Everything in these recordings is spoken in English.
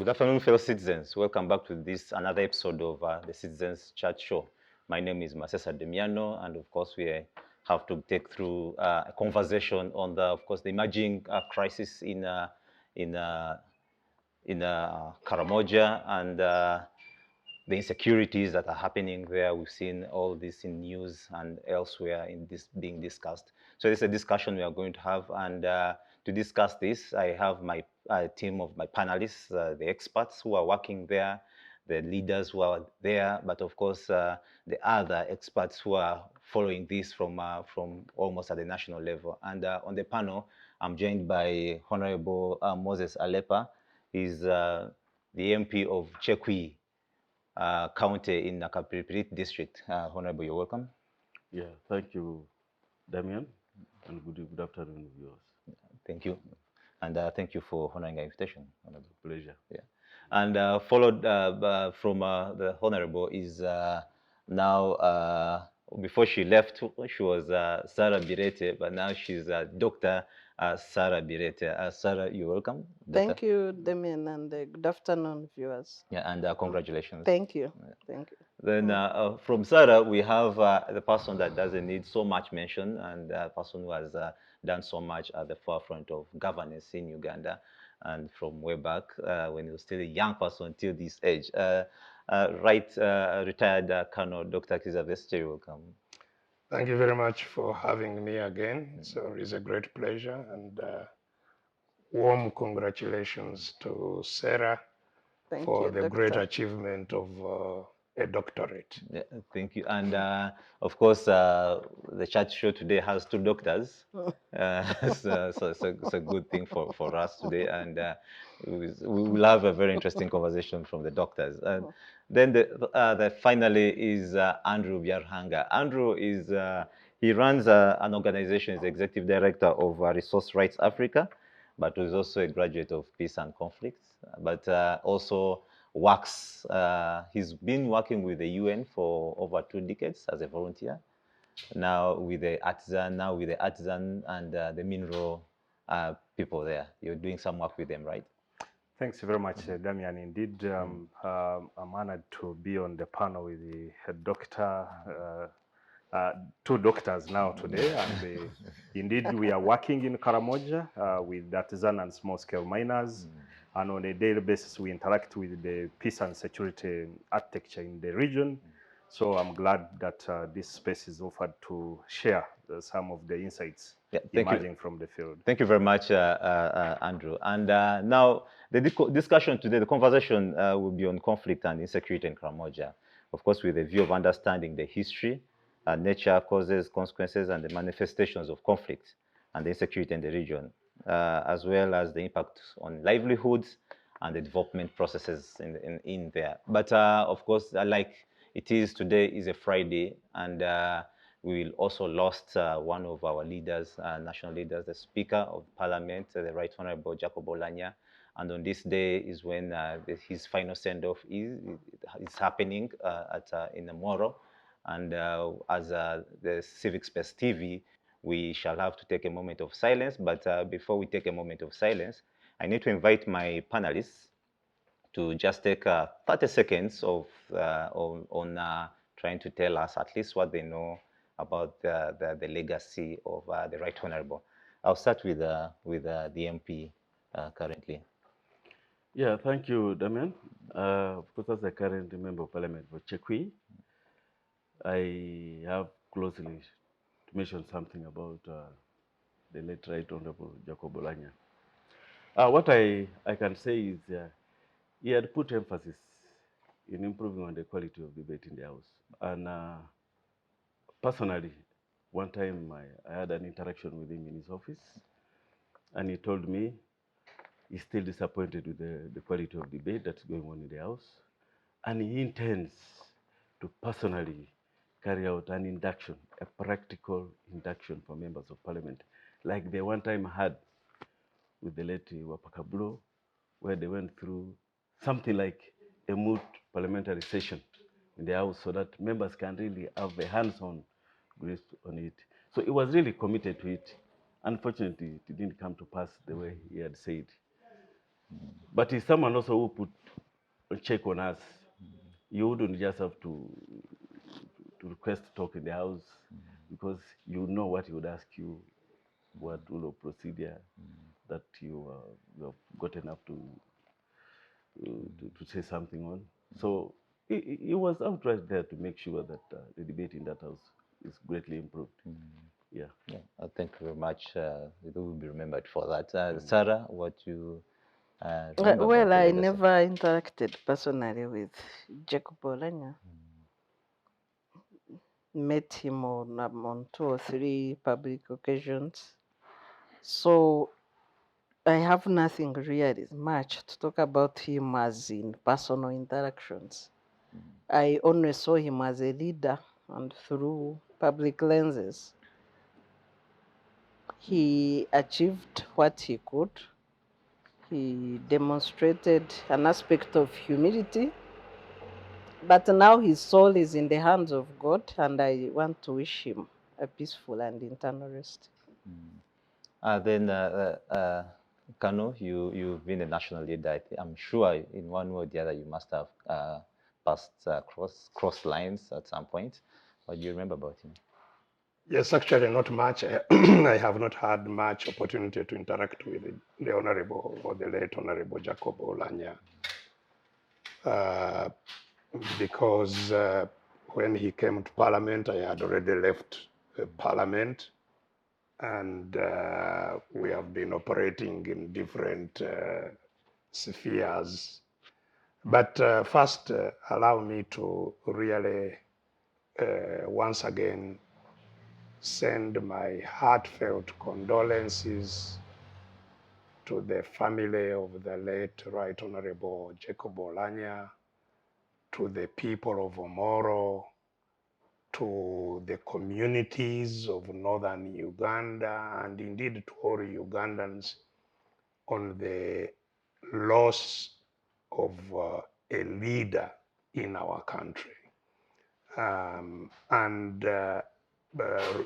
Good afternoon, fellow citizens. Welcome back to this another episode of the Citizens Chat Show. My name is Masesa Demiano, and of course, we have to take through a conversation on of course, the emerging crisis in uh, in Karamoja and the insecurities that are happening there. We've seen all this in news and elsewhere in this being discussed. So it's a discussion we are going to have, and to discuss this, I have my team of my panelists, the experts who are working there, the leaders who are there, but of course the other experts who are following this from almost at the national level. And on the panel, I'm joined by Honourable Moses Aleper. He's the MP of Chekwii County in Nakapiripiriti District. Honorable, you're welcome. Yeah, thank you, Damian, and good afternoon, viewers. Thank you, and thank you for honoring our invitation. Honorable. Pleasure. Yeah, and followed from the Honorable is now, before she left, she was Sarah Bireete, but now she's Dr. Sarah Bireete. Sarah, you're welcome. Thank you, Damien, and good afternoon, viewers. Yeah, and congratulations. Thank you. Thank you. Then from Sarah, we have the person that doesn't need so much mention, and the person who has done so much at the forefront of governance in Uganda, and from way back when he was still a young person till this age. Retired Colonel Dr. Kiiza Besigye, welcome. Thank you very much for having me again. So it's a great pleasure, and warm congratulations to Sarah for the great achievement of a doctorate. Yeah, thank you. And of course, the chat show today has two doctors. So it's a good thing for us today. And we will have a very interesting conversation from the doctors. And then the finally is Andrew Byaruhanga. Andrew is, he runs an organization, is executive director of Resource Rights Africa, but is also a graduate of Peace and Conflicts, but also works. He's been working with the UN for over 2 decades as a volunteer. Now with the artisan, and the mineral people there. You're doing some work with them, right? Thanks very much, Damian. Indeed, I'm honored to be on the panel with the head doctor, two doctors now today. And indeed, we are working in Karamoja with artisan and small-scale miners. And on a daily basis, we interact with the peace and security architecture in the region. So I'm glad that this space is offered to share some of the insights emerging from the field. Thank you very much, Andrew. And now the discussion today, the conversation will be on conflict and insecurity in Karamoja. Of course, with a view of understanding the history, nature, causes, consequences, and the manifestations of conflict and the insecurity in the region, as well as the impact on livelihoods and the development processes in there. But of course, like it is today is a Friday, and we will also lost one of our leaders, national leaders, the Speaker of Parliament, the Right Honourable Jacob Oulanyah. And on this day is when his final send-off is happening in Moro. And as the CivicSpaceTV, we shall have to take a moment of silence. But before we take a moment of silence, I need to invite my panelists to just take 30 seconds of on trying to tell us at least what they know about the legacy of the Right Honourable. I'll start with the MP currently. Yeah, thank you, Damian. Of course, as a current member of Parliament for Chekwii, I have closely to mention something about the late Right Honourable Jacob Oulanyah. What I can say is he had put emphasis in improving on the quality of debate in the House. And personally, one time I had an interaction with him in his office, and he told me he's still disappointed with the quality of debate that's going on in the House, and he intends to personally carry out an induction, a practical induction for members of Parliament, like the one time I had with the late Wapakablo, where they went through something like a moot parliamentary session in the House so that members can really have a hands-on grasp on it. So he was really committed to it. Unfortunately, it didn't come to pass the way he had said. But he's someone also who put a check on us. You wouldn't just have to request to talk in the house, because you know what he would ask you, what rule of procedure that you have gotten up to say something on. So he was outright there to make sure that the debate in that house is greatly improved. Yeah. Thank you very much. It will be remembered for that. Sarah, what you well, I never interacted personally with Jacob Olanya. Met him on 2 or 3 public occasions. So I have nothing really much to talk about him as in personal interactions. I only saw him as a leader, and through public lenses, he achieved what he could. He demonstrated an aspect of humility, but now his soul is in the hands of God, and I want to wish him a peaceful and eternal rest. Then, Kanu, you've been a national leader. I'm sure in one way or the other you must have passed cross lines at some point. What do you remember about him? Yes, actually not much. I have not had much opportunity to interact with the Honourable or the late Honourable Jacob Olanya, because when he came to Parliament, I had already left Parliament, and we have been operating in different spheres. But first, allow me to really once again send my heartfelt condolences to the family of the late Right Honourable Jacob Olanya, to the people of Omoro, to the communities of northern Uganda, and indeed to all Ugandans, on the loss of a leader in our country.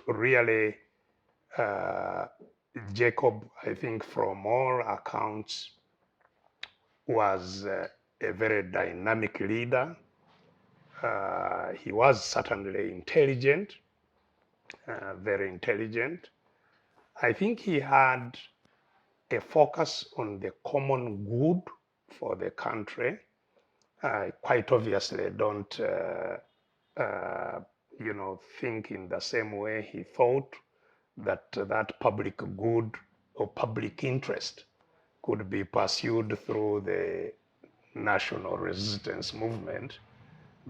Really, Jacob, I think from all accounts, was a very dynamic leader. He was certainly intelligent, very intelligent. I think he had a focus on the common good for the country. Quite obviously don't think in the same way he thought that public good or public interest could be pursued through the national resistance movement,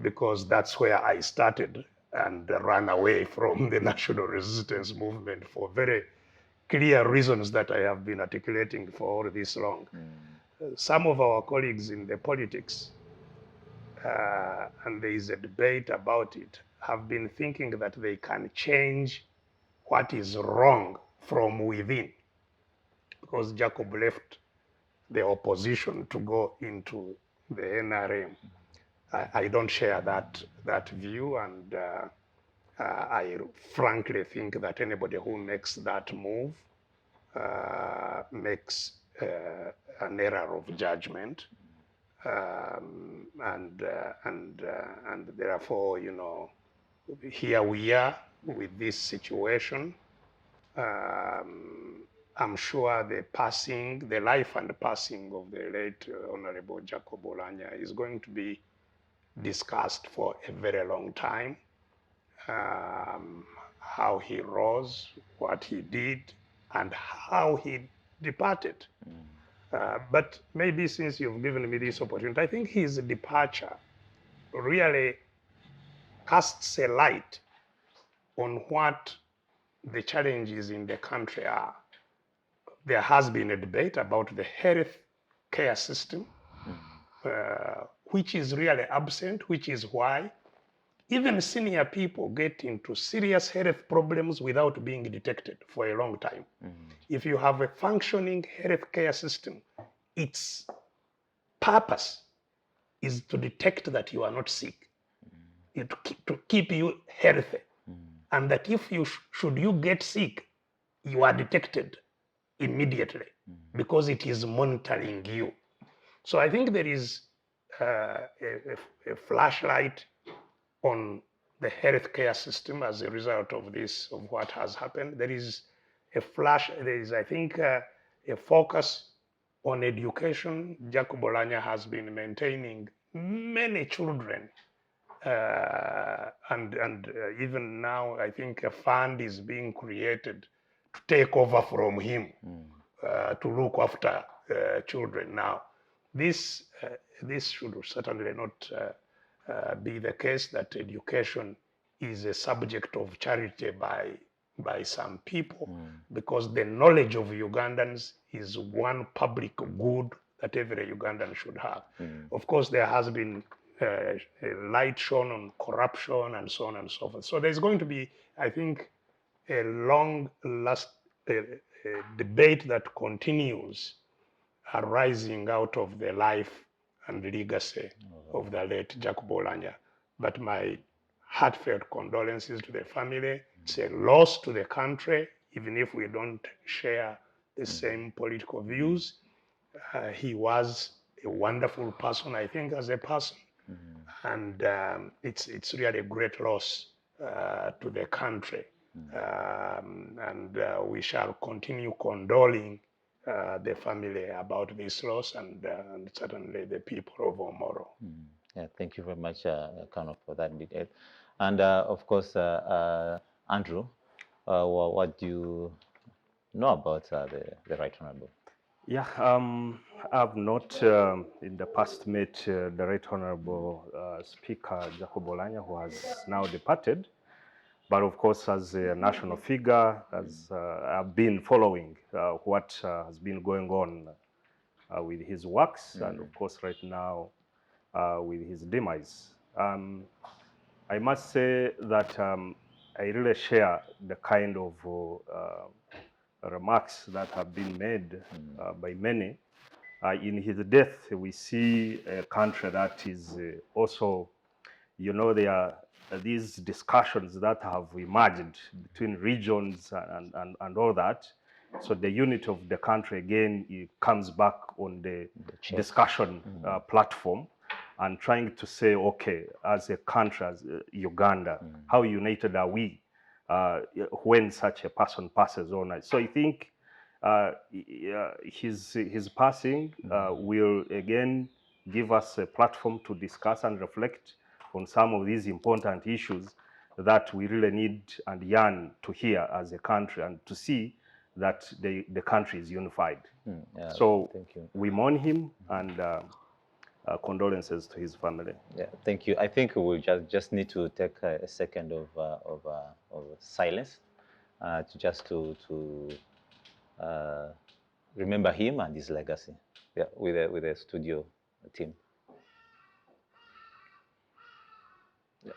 because that's where I started and ran away from the national resistance movement for very clear reasons that I have been articulating for all this long. Some of our colleagues in the politics, and there is a debate about it, have been thinking that they can change what is wrong from within, because Jacob left the opposition to go into the NRM. I don't share that view, and I frankly think that anybody who makes that move makes an error of judgment, and therefore, here we are with this situation. I'm sure the life and passing of the late Honourable Jacob Olanya is going to be discussed for a very long time. How he rose, what he did, and how he departed. But maybe since you've given me this opportunity, I think his departure really casts a light on what the challenges in the country are. There has been a debate about the health care system, which is really absent, which is why even senior people get into serious health problems without being detected for a long time. If you have a functioning health care system, its purpose is to detect that you are not sick, to keep you healthy, and that if should you get sick, you are detected immediately, because it is monitoring you So I think there is a flashlight on the healthcare system as a result of this, of what has happened. There is, I think, a focus on education. Jacob Olanya has been maintaining many children. And even now, I think a fund is being created to take over from him, to look after children. Now, this should certainly not be the case, that education is a subject of charity by some people, because the knowledge of Ugandans is one public good that every Ugandan should have. Of course, there has been a light shown on corruption and so on and so forth. So there's going to be, I think, a debate that continues arising out of the life and legacy of the late Jacob Olanya. But my heartfelt condolences to the family. It's a loss to the country, even if we don't share the same political views. He was a wonderful person, I think, as a person. And it's really a great loss to the country. And we shall continue condoling the family about this loss, and certainly the people of Omoro. Yeah, thank you very much, Kano, for that detail. And of course, Andrew, what do you know about the Right Honourable? Yeah, I've not in the past met the Right Honourable Speaker Jacob Olanya, who has now departed. But of course, as a national figure, as I've been following what has been going on with his works, and of course, right now with his demise. I must say that I really share the kind of remarks that have been made by many. In his death, we see a country that is also, you know, there are these discussions that have emerged between regions and all that. So the unity of the country, again, it comes back on the discussion platform, and trying to say, okay, as a country, as Uganda, how united are we when such a person passes on? So I think his passing will again give us a platform to discuss and reflect on some of these important issues that we really need and yearn to hear as a country, and to see that the country is unified. Yeah, so thank you. We mourn him, and condolences to his family. Yeah, thank you. I think we'll just need to take a second of silence to remember him and his legacy. Yeah, with the studio team. Yeah.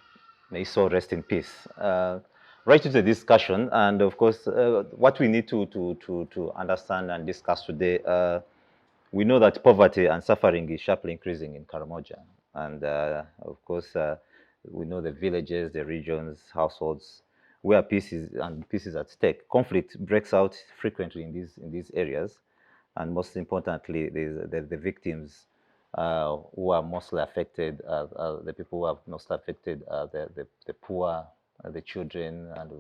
May his soul rest in peace. Right to the discussion, and of course, what we need to understand and discuss today. We know that poverty and suffering is sharply increasing in Karamoja, and of course, we know the villages, the regions, households where peace is at stake. Conflict breaks out frequently in these areas, and most importantly, the victims who are mostly affected, the people who are mostly affected, the poor, the children, and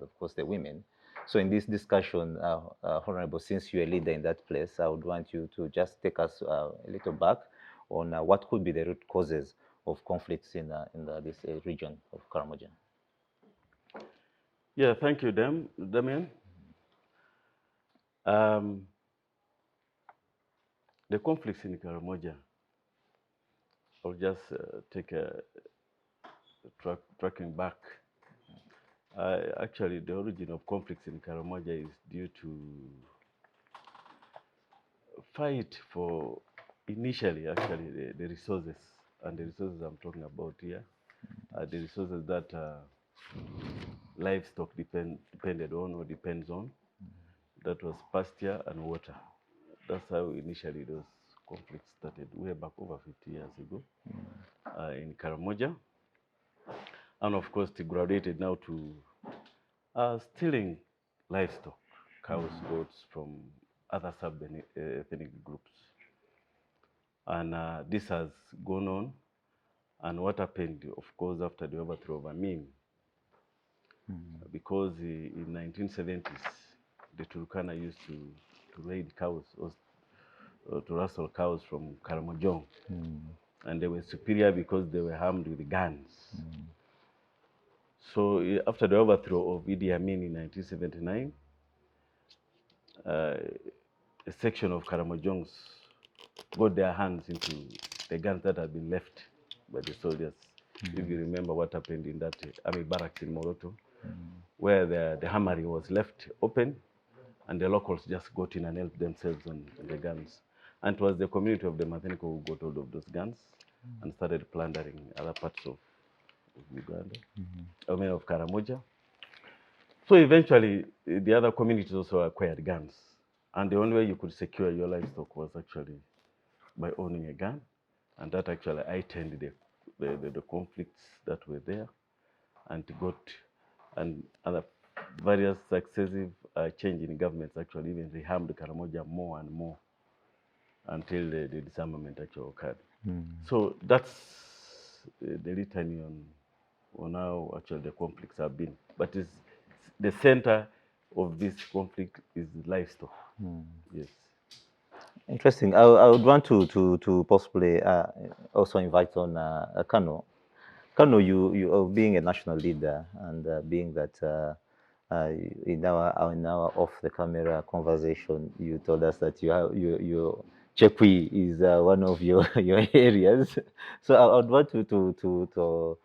of course the women. So in this discussion, Honourable, since you're a leader in that place, I would want you to just take us a little back on what could be the root causes of conflicts in this region of Karamoja. Yeah, thank you, Damian. The conflicts in Karamoja, I'll just take a tracking back. Actually, the origin of conflicts in Karamoja is due to fight for, initially, actually, the resources, and the resources I'm talking about here, the resources that livestock depended on or depends on. That was pasture and water. That's how initially those conflicts started, way back over 50 years ago in Karamoja. And of course, it graduated now to stealing livestock, cows, goats from other sub-ethnic groups. And this has gone on. And what happened, of course, after the overthrow of Amin, because in 1970s, the Turkana used to raid cows, or to rustle cows from Karamoja. And they were superior because they were armed with guns. So after the overthrow of Idi Amin in 1979, a section of Karamojongs got their hands into the guns that had been left by the soldiers. If you remember what happened in that army barracks in Moroto, where the hammering was left open, and the locals just got in and helped themselves on the guns. And it was the community of the Matheniko who got hold of those guns and started plundering other parts of Uganda, I mean of Karamoja. So eventually, the other communities also acquired guns. And the only way you could secure your livestock was actually by owning a gun. And that actually heightened the conflicts that were there, and other various successive change in governments actually even reharmed Karamoja more and more until the disarmament actually occurred. So that's the litany on how actually the conflicts have been. But the center of this conflict is livestock. Yes. Interesting. I would want to possibly also invite on Kano. Kano, you being a national leader and being that in our off the camera conversation, you told us that you Chekwii is one of your areas. So I would want to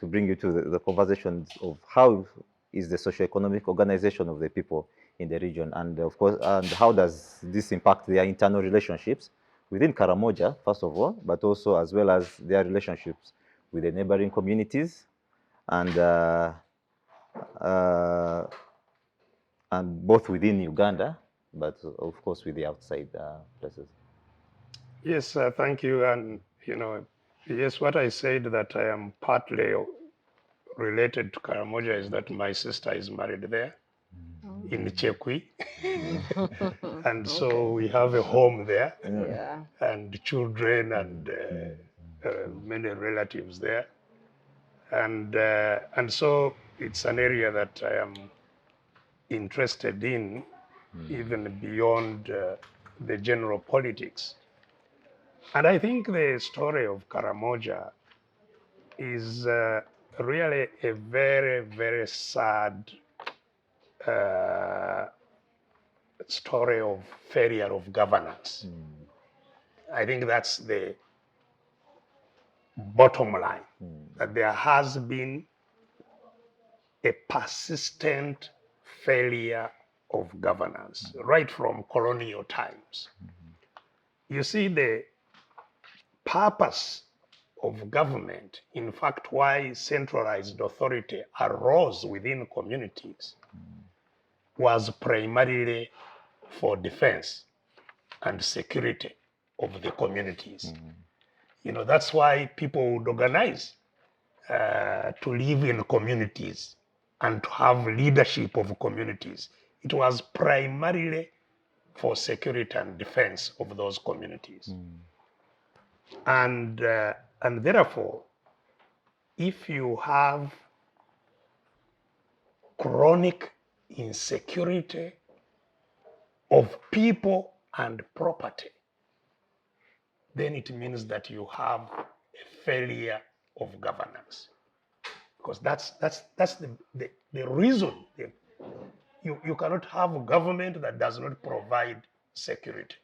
bring you to the conversations of how is the socioeconomic organization of the people in the region, and of course, and how does this impact their internal relationships within Karamoja, first of all, but also as well as their relationships with the neighboring communities and both within Uganda, but of course with the outside places. Yes, thank you. And, yes, what I said that I am partly related to Karamoja is that my sister is married there in Chekwii. And so we have a home there and children and many relatives there. And so it's an area that I am interested in, even beyond the general politics. And I think the story of Karamoja is really a very, very sad story of failure of governance. I think that's the bottom line, that there has been a persistent failure of governance right from colonial times. You see, the purpose of government, in fact, why centralized authority arose within communities, was primarily for defense and security of the communities. That's why people would organize to live in communities and to have leadership of communities. It was primarily for security and defense of those communities. And therefore, if you have chronic insecurity of people and property, then it means that you have a failure of governance. Because that's the reason. You cannot have a government that does not provide security.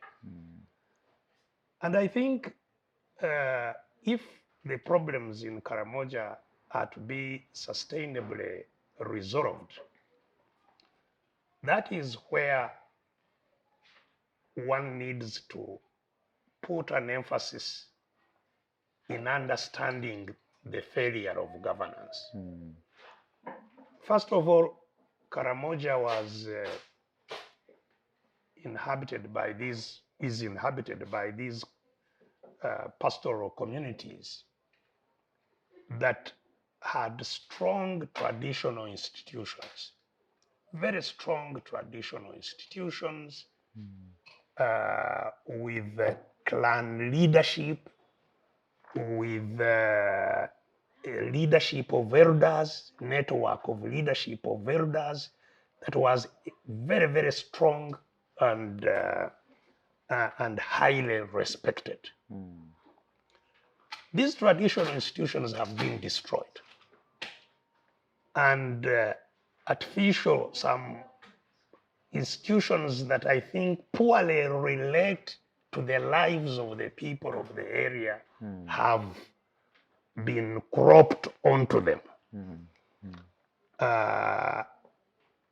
And I think if the problems in Karamoja are to be sustainably resolved, that is where one needs to put an emphasis in understanding the failure of governance. First of all, Karamoja was inhabited by these pastoral communities that had strong traditional institutions, very strong traditional institutions with clan leadership, with a leadership of elders, network of leadership of elders that was very, very strong and highly respected. These traditional institutions have been destroyed. And artificial, some institutions that I think poorly relate to the lives of the people of the area have been cropped onto them.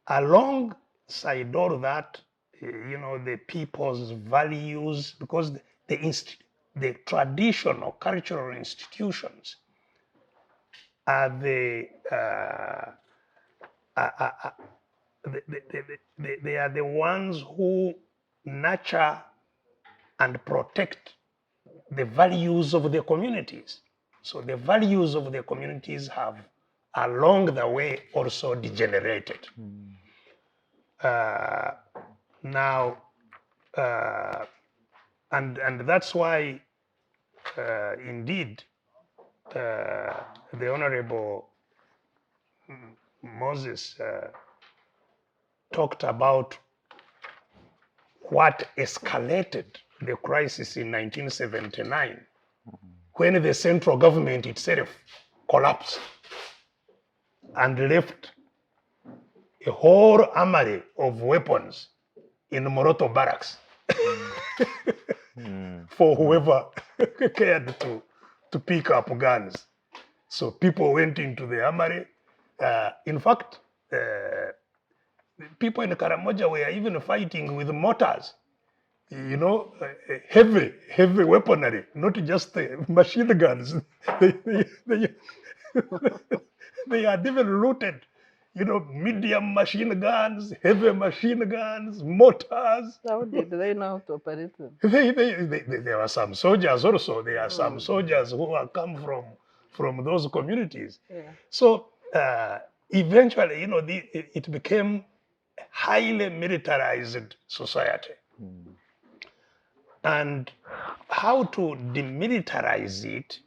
Alongside all that, you know, the people's values, because the traditional cultural institutions are they are the ones who nurture and protect the values of the communities. So the values of the communities have along the way also degenerated. Now, and that's why indeed the Honourable Moses talked about what escalated the crisis in 1979 when the central government itself collapsed and left a whole armory of weapons in Moroto barracks for whoever cared to pick up guns. So people went into the armory. In fact, people in Karamoja were even fighting with mortars, you know, heavy weaponry, not just machine guns. They had even looted, you know, medium machine guns, heavy machine guns, mortars. How did they know how to operate them? There were some soldiers also. There are some soldiers who have come from those communities. Yeah. So eventually, you know, it became a highly militarized society. And how to demilitarize it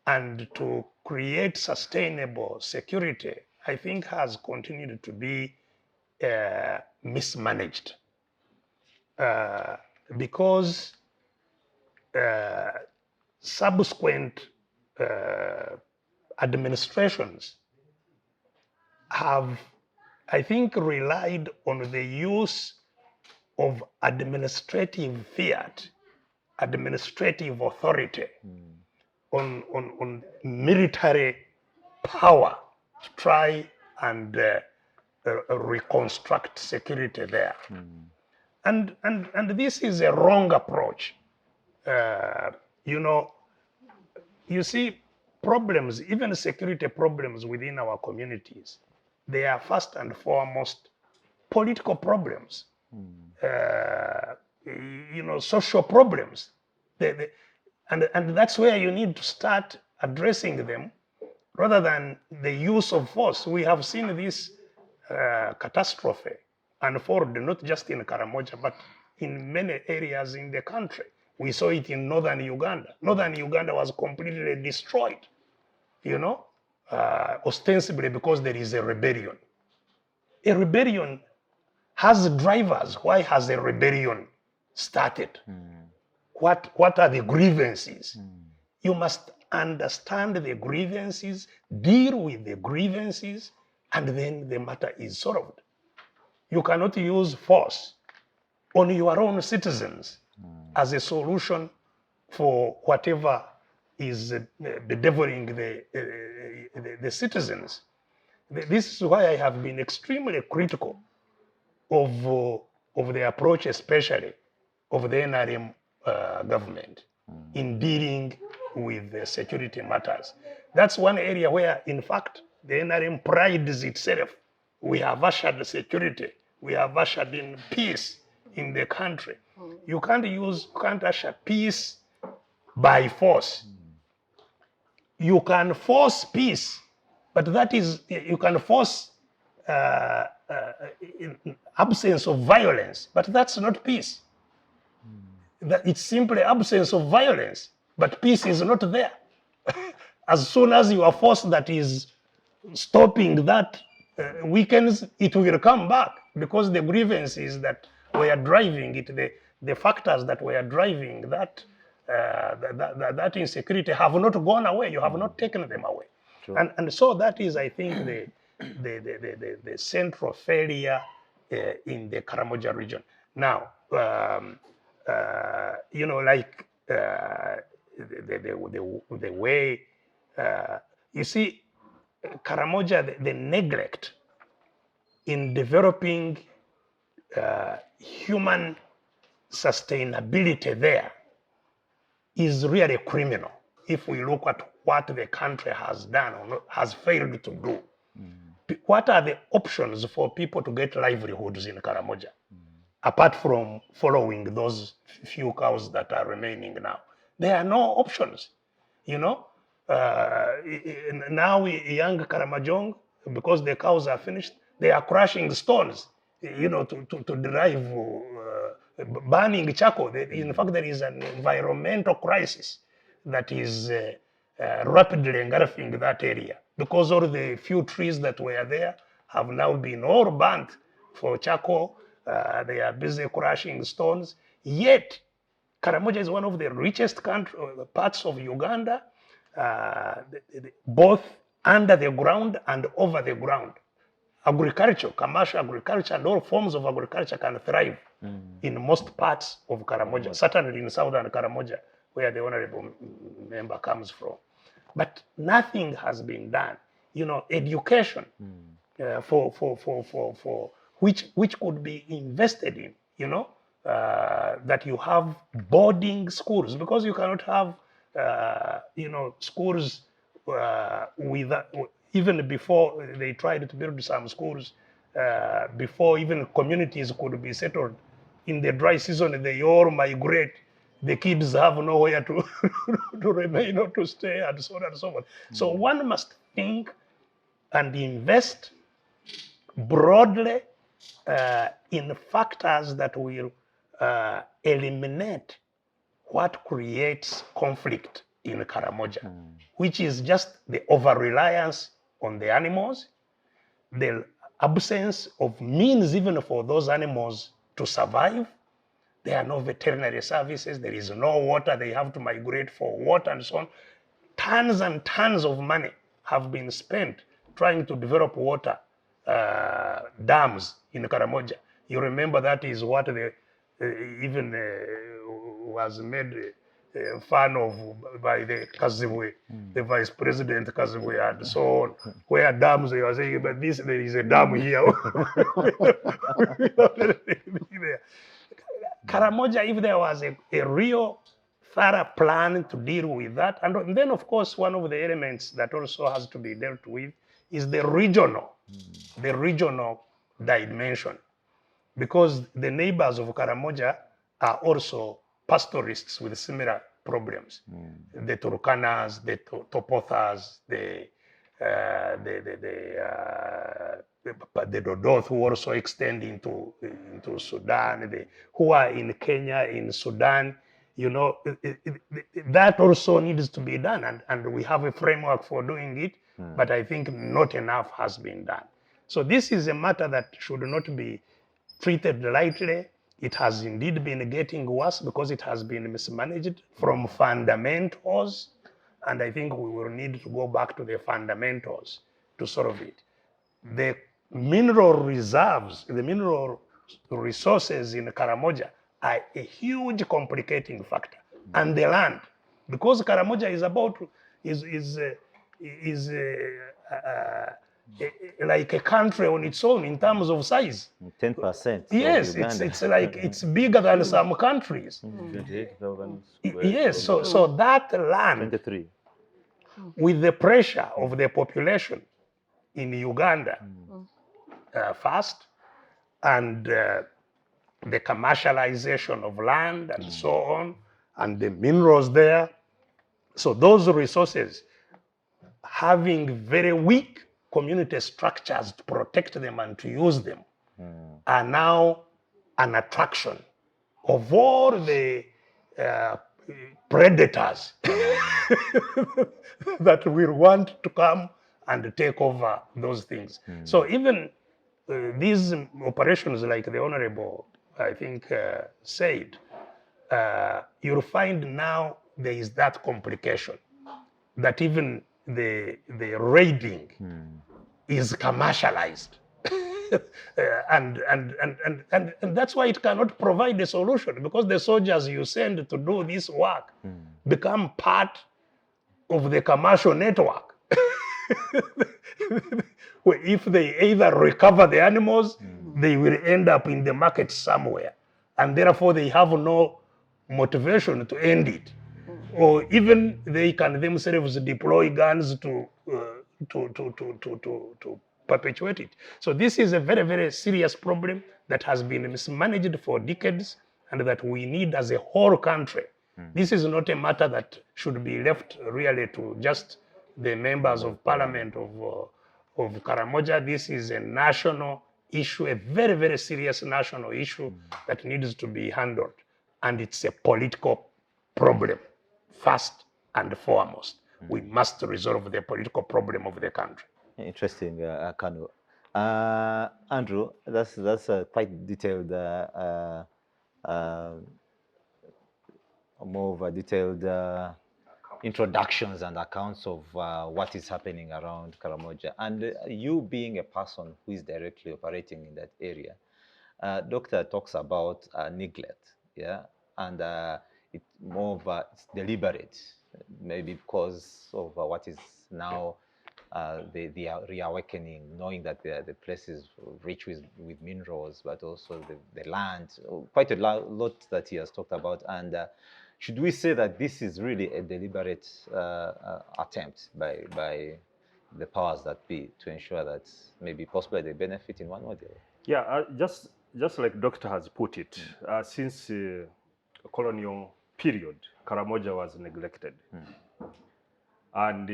and to create sustainable security, I think, has continued to be mismanaged because subsequent administrations have, I think, relied on the use of administrative fiat, administrative authority, on military power to try and reconstruct security there. And this is a wrong approach. You know, you see problems, even security problems within our communities, they are first and foremost political problems. You know, social problems. And that's where you need to start addressing them rather than the use of force. We have seen this catastrophe unfold not just in Karamoja, but in many areas in the country. We saw it in northern Uganda. Northern Uganda was completely destroyed, you know, ostensibly because there is a rebellion. A rebellion has drivers. Why has a rebellion started? What are the grievances? You must understand the grievances, deal with the grievances, and then the matter is solved. You cannot use force on your own citizens as a solution for whatever is bedeviling the citizens. This is why I have been extremely critical of the approach, especially of the NRM government in dealing with the security matters. That's one area where, in fact, the NRM prides itself. We have ushered security. We have ushered in peace in the country. You can't usher peace by force. You can force peace, but that is, you can force absence of violence, but that's not peace. that it's simply absence of violence, but peace is not there. As soon as you are forced that is stopping that weekends, it will come back, because the grievances that were driving it, the factors that were driving that that insecurity have not gone away. You have not taken them away. Sure. And so that is, I think, the central failure in the Karamoja region. Now, you know, like the way, you see, Karamoja, the neglect in developing human sustainability there is really criminal. If we look at what the country has done or has failed to do, what are the options for people to get livelihoods in Karamoja, apart from following those few cows that are remaining now? There are no options, you know. Now young Karamojong, because the cows are finished, they are crushing stones, you know, to derive burning charcoal. In fact, there is an environmental crisis that is rapidly engulfing that area, because all the few trees that were there have now been all burnt for charcoal. They are busy crushing stones. Yet, Karamoja is one of the richest parts of Uganda, both under the ground and over the ground. Agriculture, commercial agriculture, and all forms of agriculture can thrive in most parts of Karamoja, certainly in southern Karamoja, where the honorable member comes from. But nothing has been done. You know, education for which could be invested in, you know, that you have boarding schools, because you cannot have, you know, schools even before they tried to build some schools, before even communities could be settled. In the dry season, they all migrate. The kids have nowhere to to remain or to stay, and so on and so forth. So one must think and invest broadly in factors that will eliminate what creates conflict in Karamoja, which is just the over-reliance on the animals, the absence of means even for those animals to survive. There are no veterinary services, there is no water, they have to migrate for water and so on. Tons and tons of money have been spent trying to develop water dams in Karamoja. You remember that is what they even was made fun of by the Kazibwe, the Vice President Kazibwe and so on, where dams they were saying, but there is a dam here. Karamoja, if there was a real thorough plan to deal with that, and then of course one of the elements that also has to be dealt with is the regional dimension, because the neighbors of Karamoja are also pastoralists with similar problems. The Turkanas, the Topothas, the Dodoth, who also extend into Sudan, who are in Kenya, in Sudan. You know, that also needs to be done, and we have a framework for doing it, but I think not enough has been done. So this is a matter that should not be treated lightly. It has indeed been getting worse because it has been mismanaged from fundamentals, and I think we will need to go back to the fundamentals to solve it. The mineral reserves, the mineral resources in Karamoja are a huge complicating factor, and the land, because Karamoja is like a country on its own in terms of size. 10%. Yes, it's like it's bigger than some countries. 28,000 yes, so that land, 23. with the pressure of the population in Uganda first, and the commercialization of land and so on, and the minerals there. So those resources, having very weak community structures to protect them and to use them, are now an attraction of all the predators that will want to come and take over those things. So even these operations, like the Honourable, I think, said, you'll find now there is that complication that even the raiding is commercialized. And that's why it cannot provide a solution, because the soldiers you send to do this work become part of the commercial network. If they either recover the animals, they will end up in the market somewhere, and therefore they have no motivation to end it. Or even they can themselves deploy guns to perpetuate it. So this is a very, very serious problem that has been mismanaged for decades, and that we need as a whole country. This is not a matter that should be left really to just the members of parliament of Karamoja. This is a national issue, a very, very serious national issue that needs to be handled. And it's a political problem, first and foremost. We must resolve the political problem of the country. Interesting, Kanu. Andrew, that's a quite detailed, more of a detailed introductions and accounts of what is happening around Karamoja. And you being a person who is directly operating in that area, Doctor talks about neglect, yeah, and it's more of it's deliberate, maybe because of what is now the reawakening, knowing that the place is rich with minerals, but also the land, quite a lot that he has talked about. And should we say that this is really a deliberate attempt by the powers that be to ensure that maybe possibly they benefit in one way or the other? Yeah, just like Doctor has put it, since colonial period, Karamoja was neglected. And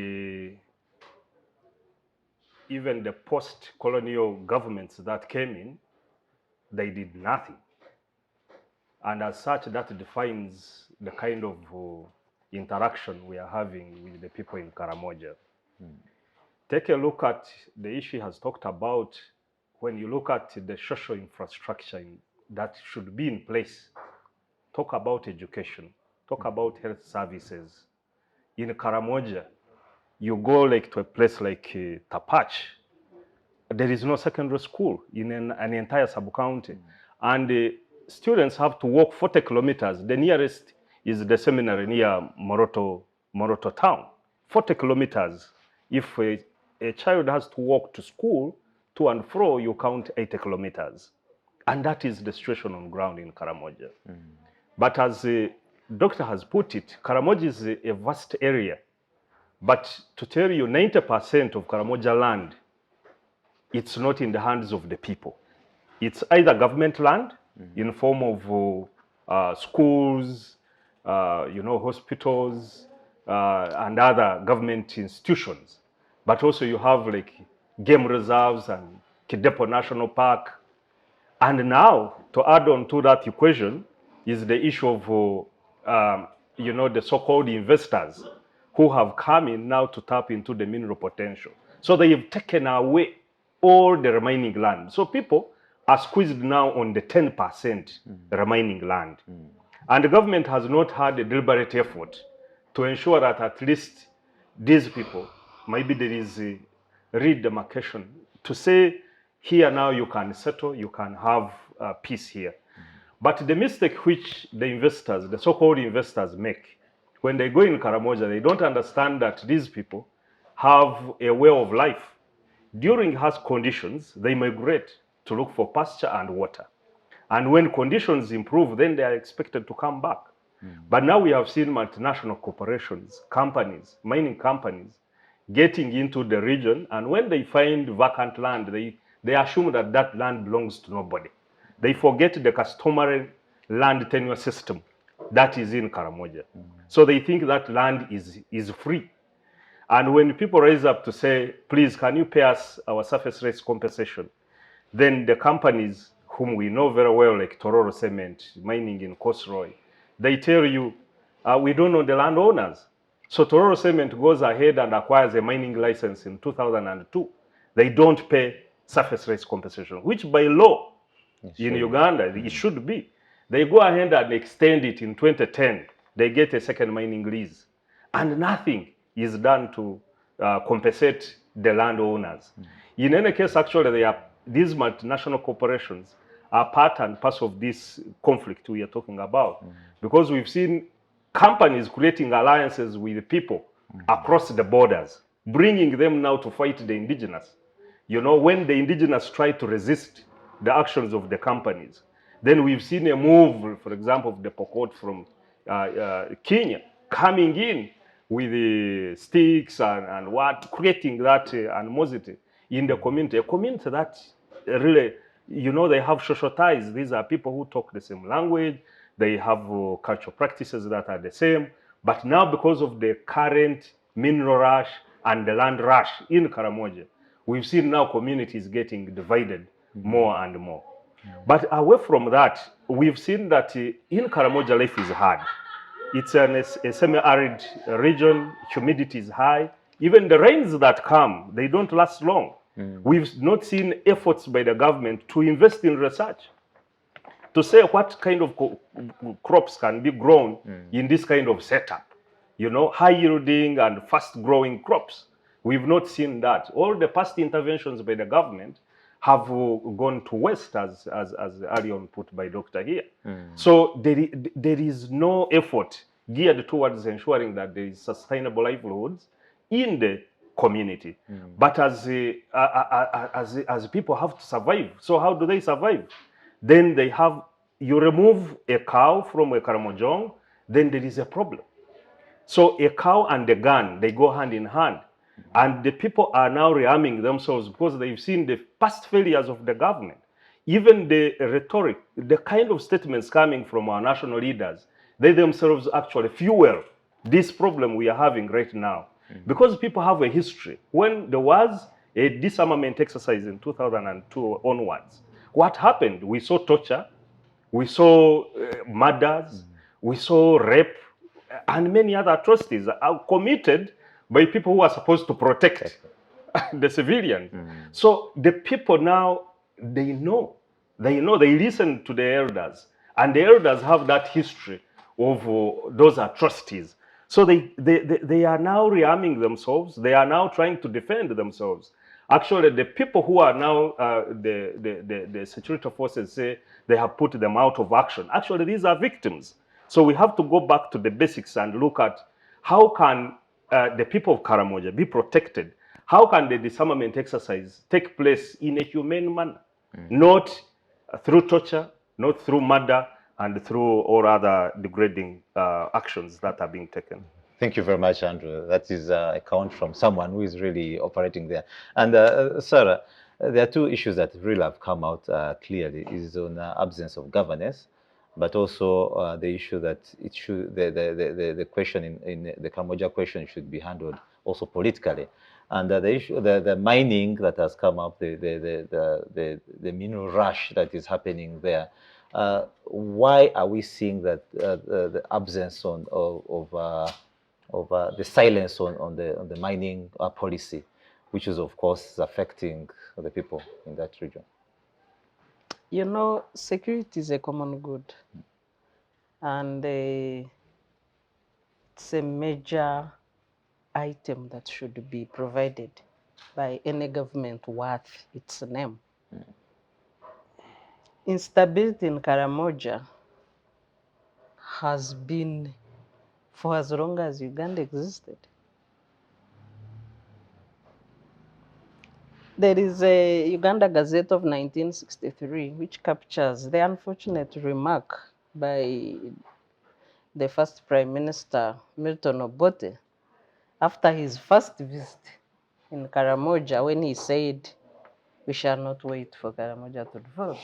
even the post-colonial governments that came in, they did nothing. And as such, that defines the kind of interaction we are having with the people in Karamoja. Take a look at the issue he has talked about. When you look at the social infrastructure that should be in place, talk about education, talk about health services. In Karamoja, you go like to a place like Tapach, there is no secondary school in an entire sub-county. And students have to walk 40 kilometers. The nearest is the seminary near Moroto town. 40 kilometers. If a child has to walk to school, to and fro, you count 80 kilometers. And that is the situation on ground in Karamoja. But as the doctor has put it, Karamoja is a vast area. But to tell you, 90% of Karamoja land, it's not in the hands of the people. It's either government land in form of schools, hospitals, and other government institutions. But also you have like game reserves and Kidepo National Park. And now, to add on to that equation, is the issue of, the so-called investors who have come in now to tap into the mineral potential. So they have taken away all the remaining land. So people are squeezed now on the 10% remaining land. And the government has not had a deliberate effort to ensure that at least these people, maybe there is a redemarcation to say, here now you can settle, you can have peace here. But the mistake which the investors, the so-called investors make, when they go in Karamoja, they don't understand that these people have a way of life. During harsh conditions, they migrate to look for pasture and water. And when conditions improve, then they are expected to come back. But now we have seen multinational corporations, companies, mining companies, getting into the region, and when they find vacant land, they assume that that land belongs to nobody. They forget the customary land tenure system that is in Karamoja. So they think that land is free. And when people raise up to say, please, can you pay us our surface rates compensation? Then the companies whom we know very well, like Tororo Cement, mining in Kosroy, They tell you, we don't know the landowners. So Tororo Cement goes ahead and acquires a mining license in 2002. They don't pay surface rates compensation, which by law in Uganda, it should be. They go ahead and extend it in 2010. They get a second mining lease. And nothing is done to compensate the landowners. In any case, actually, these multinational corporations are part and parcel of this conflict we are talking about. Because we've seen companies creating alliances with people across the borders, bringing them now to fight the indigenous. You know, when the indigenous try to resist the actions of the companies, then we've seen a move, for example, of the Pokot from Kenya coming in with the sticks and what, creating that animosity in the community. A community that really, you know, they have social ties. These are people who talk the same language. They have cultural practices that are the same. But now, because of the current mineral rush and the land rush in Karamoja, we've seen now communities getting divided more and more. But away from that, we've seen that in Karamoja, life is hard. It's a semi-arid region, humidity is high. Even the rains that come, they don't last long. We've not seen efforts by the government to invest in research, to say what kind of crops can be grown in this kind of setup. You know, high yielding and fast growing crops. We've not seen that. All the past interventions by the government have gone to waste, as earlier on put by Dr. here. So there is no effort geared towards ensuring that there is sustainable livelihoods in the community. But as people have to survive, so how do they survive? Then they have, you remove a cow from a Karamojong, then there is a problem. So a cow and a gun, they go hand in hand. And the people are now rearming themselves because they've seen the past failures of the government. Even the rhetoric, the kind of statements coming from our national leaders, they themselves actually fuel this problem we are having right now. Because people have a history. When there was a disarmament exercise in 2002 onwards, what happened? We saw torture, we saw murders, we saw rape, and many other atrocities are committed by people who are supposed to protect the civilians. So the people now, they listen to the elders, and the elders have that history of those atrocities. So they are now rearming themselves. They are now trying to defend themselves. Actually, the people who are now, the security forces say they have put them out of action. Actually, these are victims. So we have to go back to the basics and look at how can the people of Karamoja be protected? How can the disarmament exercise take place in a humane manner? Not through torture, not through murder, and through all other degrading actions that are being taken. Thank you very much, Andrew. That is a account from someone who is really operating there. And Sarah, there are two issues that really have come out clearly. Is on absence of governance, but also the issue that it should the question in the Karamoja question should be handled also politically, and the issue the mining that has come up, the mineral rush that is happening there. Why are we seeing that the absence of the silence on the mining policy, which is of course affecting the people in that region? You know, security is a common good, and it's a major item that should be provided by any government worth its name. Instability in Karamoja has been for as long as Uganda existed. There is a Uganda Gazette of 1963 which captures the unfortunate remark by the first Prime Minister, Milton Obote, after his first visit in Karamoja, when he said, "We shall not wait for Karamoja to develop."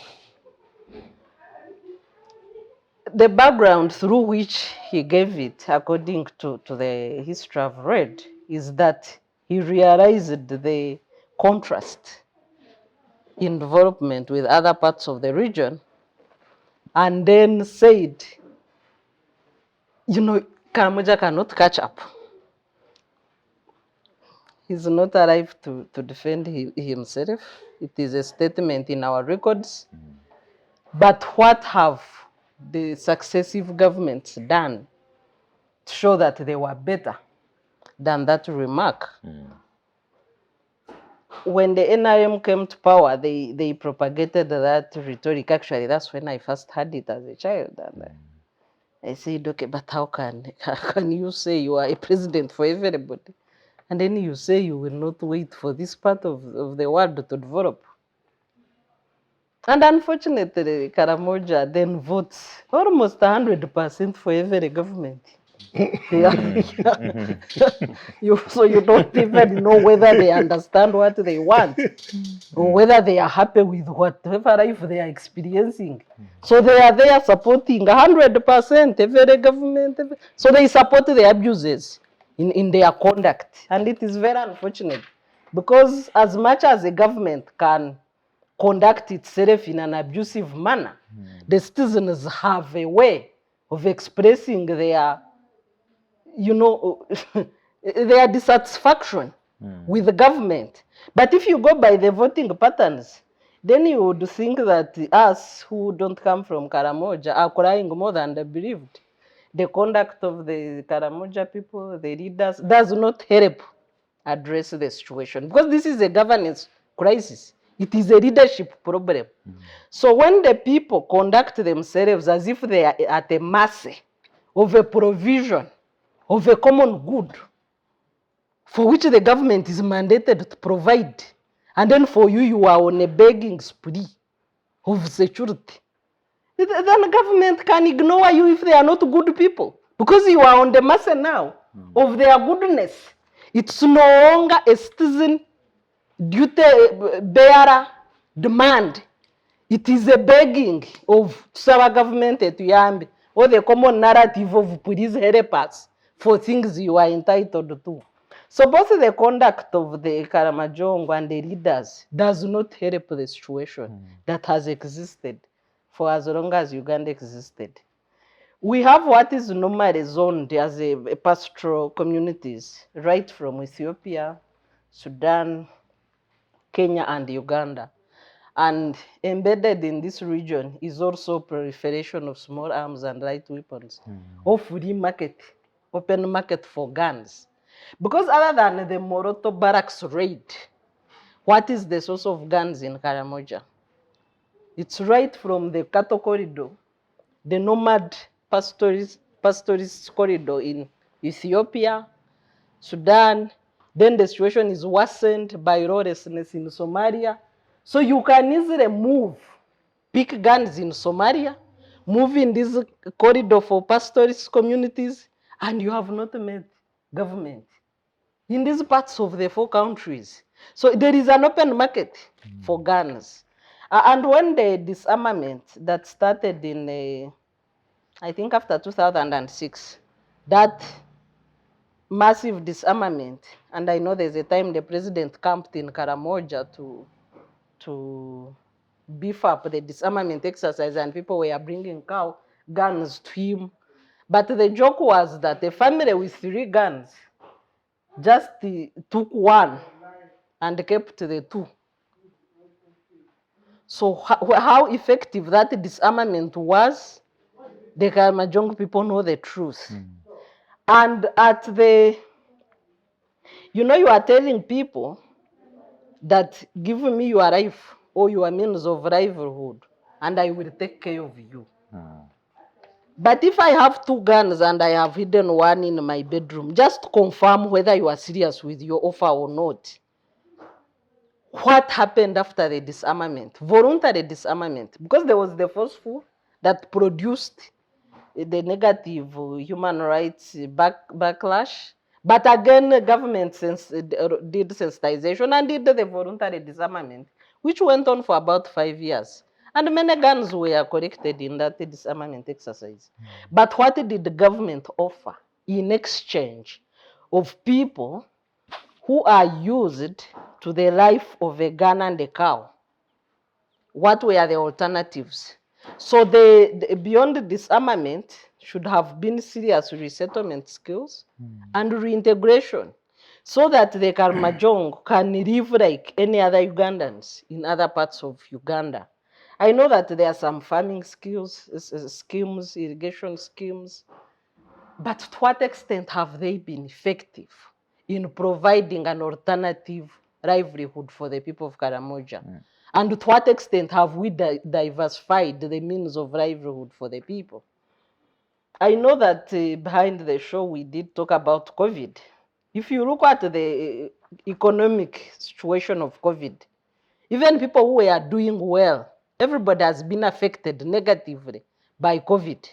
The background through which he gave it, according to the history I've read, is that he realized the contrast in development with other parts of the region, and then said, you know, Karamoja cannot catch up. He's not arrived to defend himself. It is a statement in our records. But what have the successive governments done to show that they were better than that remark? When the NRM came to power, they propagated that rhetoric. Actually, that's when I first heard it as a child. And I said, okay, but how can you say you are a president for everybody? And then you say you will not wait for this part of the world to develop. And unfortunately, Karamoja then votes almost 100% for every government. So you don't even know whether they understand what they want or whether they are happy with whatever life they are experiencing. So they are there supporting 100% every government. So they support the abuses in their conduct. And it is very unfortunate because as much as the government can conduct itself in an abusive manner, the citizens have a way of expressing their, you know, their dissatisfaction with the government. But if you go by the voting patterns, then you would think that us who don't come from Karamoja are crying more than they believed. The conduct of the Karamoja people, the leaders, does not help address the situation because this is a governance crisis. It is a leadership problem. So when the people conduct themselves as if they are at the mercy of a provision of a common good for which the government is mandated to provide, and then for you, you are on a begging spree of security, then the government can ignore you if they are not good people because you are on the mercy now of their goodness. It's no longer a citizen duty bearer demand. It is a begging of our government at Yambi, or the common narrative of police help us for things you are entitled to. So both the conduct of the Karamoja and the leaders does not help the situation that has existed for as long as Uganda existed. We have what is normally zoned as a pastoral communities, right from Ethiopia, Sudan, Kenya, and Uganda. And embedded in this region is also proliferation of small arms and light weapons, or free market, open market for guns. Because other than the Moroto barracks raid, what is the source of guns in Karamoja? It's right from the cattle corridor, the nomad pastorist corridor in Ethiopia, Sudan. Then the situation is worsened by lawlessness in Somalia. So you can easily move, pick guns in Somalia, move in this corridor for pastorist communities, and you have not met government in these parts of the 4 countries. So there is an open market for guns. And when the disarmament that started in, I think after 2006, that massive disarmament, and I know there's a time the president camped in Karamoja to beef up the disarmament exercise, and people were bringing guns to him. But the joke was that a family with 3 guns just took 1 and kept the 2. So how effective that disarmament was, the Karamoja people know the truth. And at the, you know, you are telling people that give me your life or your means of livelihood and I will take care of you. But if I have 2 guns and I have hidden 1 in my bedroom, just confirm whether you are serious with your offer or not. What happened after the disarmament? Voluntary disarmament. Because there was the forceful that produced the negative human rights backlash. But again, the government did sensitization and did the voluntary disarmament, which went on for about 5 years. And many guns were collected in that disarmament exercise. But what did the government offer in exchange of people who are used to the life of a gun and a cow? What were the alternatives? So beyond disarmament, should have been serious resettlement skills and reintegration, so that the Karamojong can live like any other Ugandans in other parts of Uganda. I know that there are some farming skills, schemes, irrigation schemes, but to what extent have they been effective in providing an alternative livelihood for the people of Karamoja? And to what extent have we diversified the means of livelihood for the people? I know that behind the show we did talk about COVID. If you look at the economic situation of COVID, even people who are doing well, everybody has been affected negatively by COVID.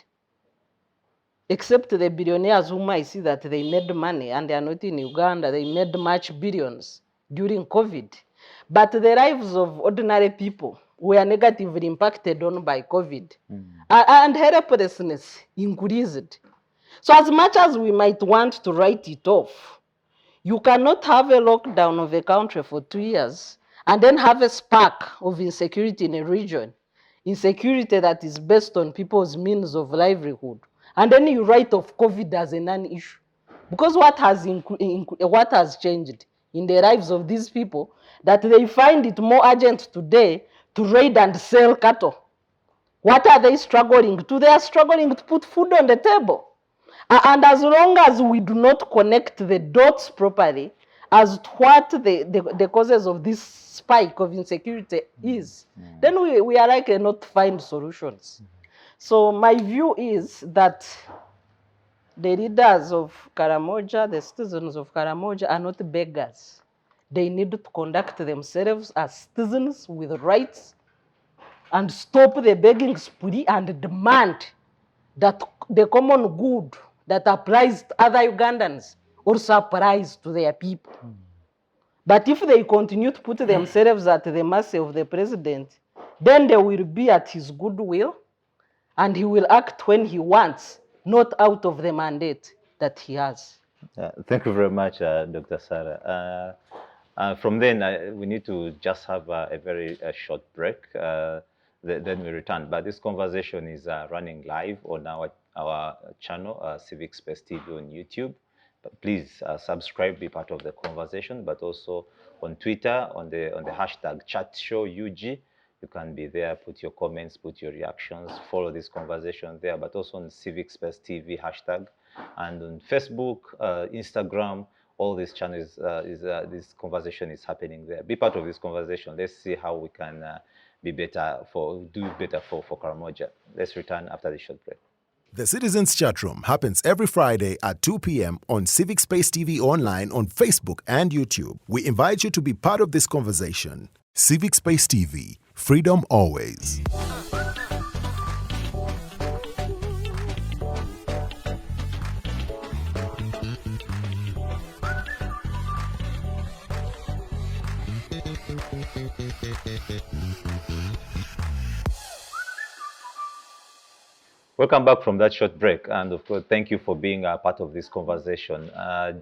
Except the billionaires whom I see that they made money and they are not in Uganda, they made much billions during COVID. But the lives of ordinary people were negatively impacted on by COVID. And helplessness increased. So as much as we might want to write it off, you cannot have a lockdown of a country for 2 years and then have a spark of insecurity in a region, insecurity that is based on people's means of livelihood. And then you write off COVID as a non-issue. Because what has changed in the lives of these people, that they find it more urgent today to raid and sell cattle. What are they struggling to? They are struggling to put food on the table. And as long as we do not connect the dots properly as to what the causes of this spike of insecurity is, then we are likely not to find solutions. So my view is that the leaders of Karamoja, the citizens of Karamoja, are not beggars. They need to conduct themselves as citizens with rights and stop the begging spree and demand that the common good that applies to other Ugandans also applies to their people. But if they continue to put themselves at the mercy of the president, then they will be at his goodwill and he will act when he wants, not out of the mandate that he has. Thank you very much, Dr. Sarah. From then, we need to just have a very short break. Then we return. But this conversation is running live on our channel, CivicSpaceTV on YouTube. But please subscribe, be part of the conversation. But also on Twitter, on the hashtag #ChatShowUG, you can be there, put your comments, put your reactions, follow this conversation there. But also on CivicSpaceTV hashtag, and on Facebook, Instagram, all these channels, this conversation is happening there. Be part of this conversation. Let's see how we can do better for Karamoja. Let's return after the short break. The Citizens Chatroom happens every Friday at 2 p.m. on CivicSpaceTV online on Facebook and YouTube. We invite you to be part of this conversation. CivicSpaceTV, freedom always. Welcome back from that short break, and of course, thank you for being a part of this conversation.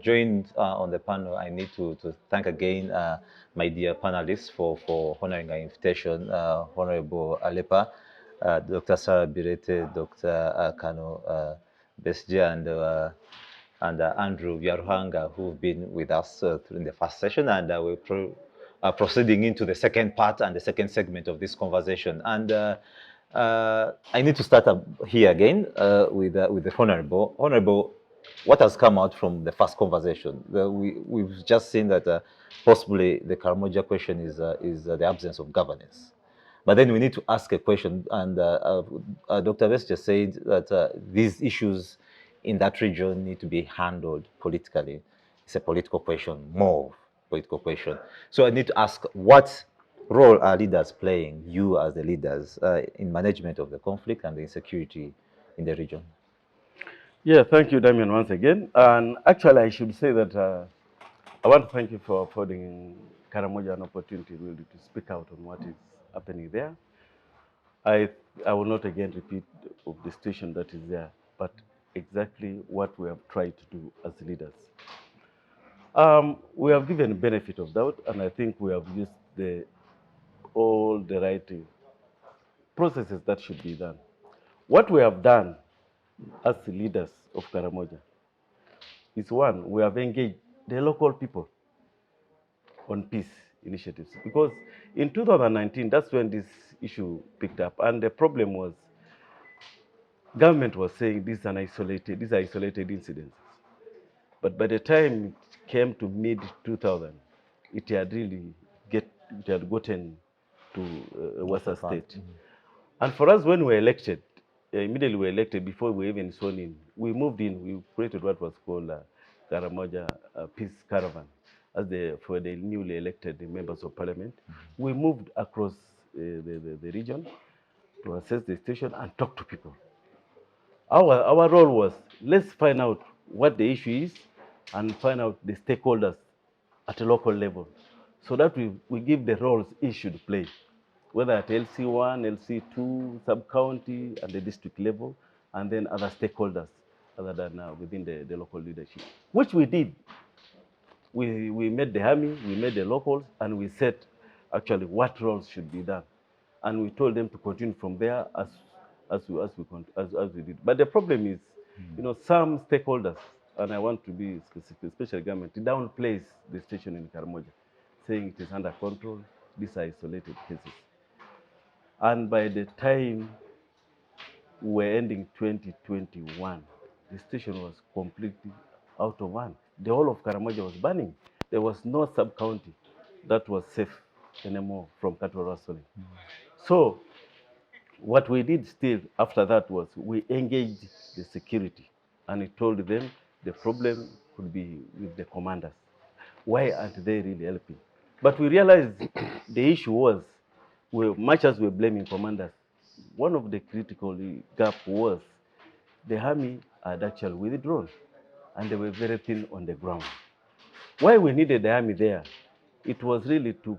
Joined on the panel, I need to thank again my dear panelists for honoring our invitation, Honourable Aleper, Dr. Sarah Bireete, Dr. Chekwii Besigye, and Andrew Byaruhanga, who've been with us in the first session, and we're proceeding into the second part and the second segment of this conversation. And I need to start up here again with the Honourable. Honourable, what has come out from the first conversation? We've just seen that possibly the Karamoja question is the absence of governance. But then we need to ask a question, and Dr. Besigye said that these issues in that region need to be handled politically. It's a political question, more political question. So I need to ask, what role are leaders playing, you as the leaders, in management of the conflict and the insecurity in the region? Yeah, thank you, Damien, once again. And actually, I should say that I want to thank you for affording Karamoja an opportunity really to speak out on what is happening there. I will not again repeat of the situation that is there, but exactly what we have tried to do as leaders. We have given benefit of doubt, and I think we have used all the right processes that should be done. What we have done as the leaders of Karamoja is one, we have engaged the local people on peace initiatives. Because in 2019, that's when this issue picked up. And the problem was, government was saying these are isolated incidents. But by the time it came to mid-2000, it had really gotten to Wasa State. And for us, when we were elected, immediately we were elected before we were even sworn in, we moved in, we created what was called Karamoja Peace Caravan for the newly elected members of parliament. We moved across the region to assess the situation and talk to people. Our role was, let's find out what the issue is and find out the stakeholders at a local level so that we give the roles each should play, whether at LC1, LC2, sub-county, and the district level, and then other stakeholders other than within the local leadership, which we did. We met the army, we met the locals, and we said actually what roles should be done. And we told them to continue from there as we did. But the problem is, some stakeholders, and I want to be specific, especially government, downplays the situation in Karamoja, saying it is under control. These are isolated cases. And by the time we're ending 2021, the station was completely out of hand. The whole of Karamoja was burning. There was no sub-county that was safe anymore from cattle rustling. So what we did still after that was we engaged the security, and we told them the problem could be with the commanders. Why aren't they really helping? But we realized the issue was, much as we're blaming commanders, one of the critical gap was the army had actually withdrawn, and they were very thin on the ground. Why we needed the army there? It was really to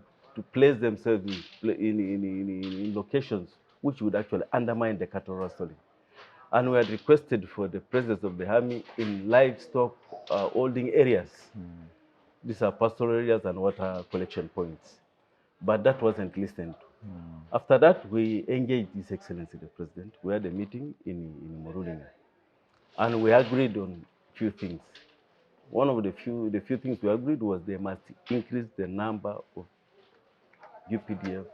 place themselves in locations which would actually undermine the cattle rustling. And we had requested for the presence of the army in livestock holding areas. These are pastoral areas and water collection points. But that wasn't listened to. After that, we engaged His Excellency the President. We had a meeting in Morulinga. And we agreed on a few things. One of the few things we agreed was they must increase the number of UPDF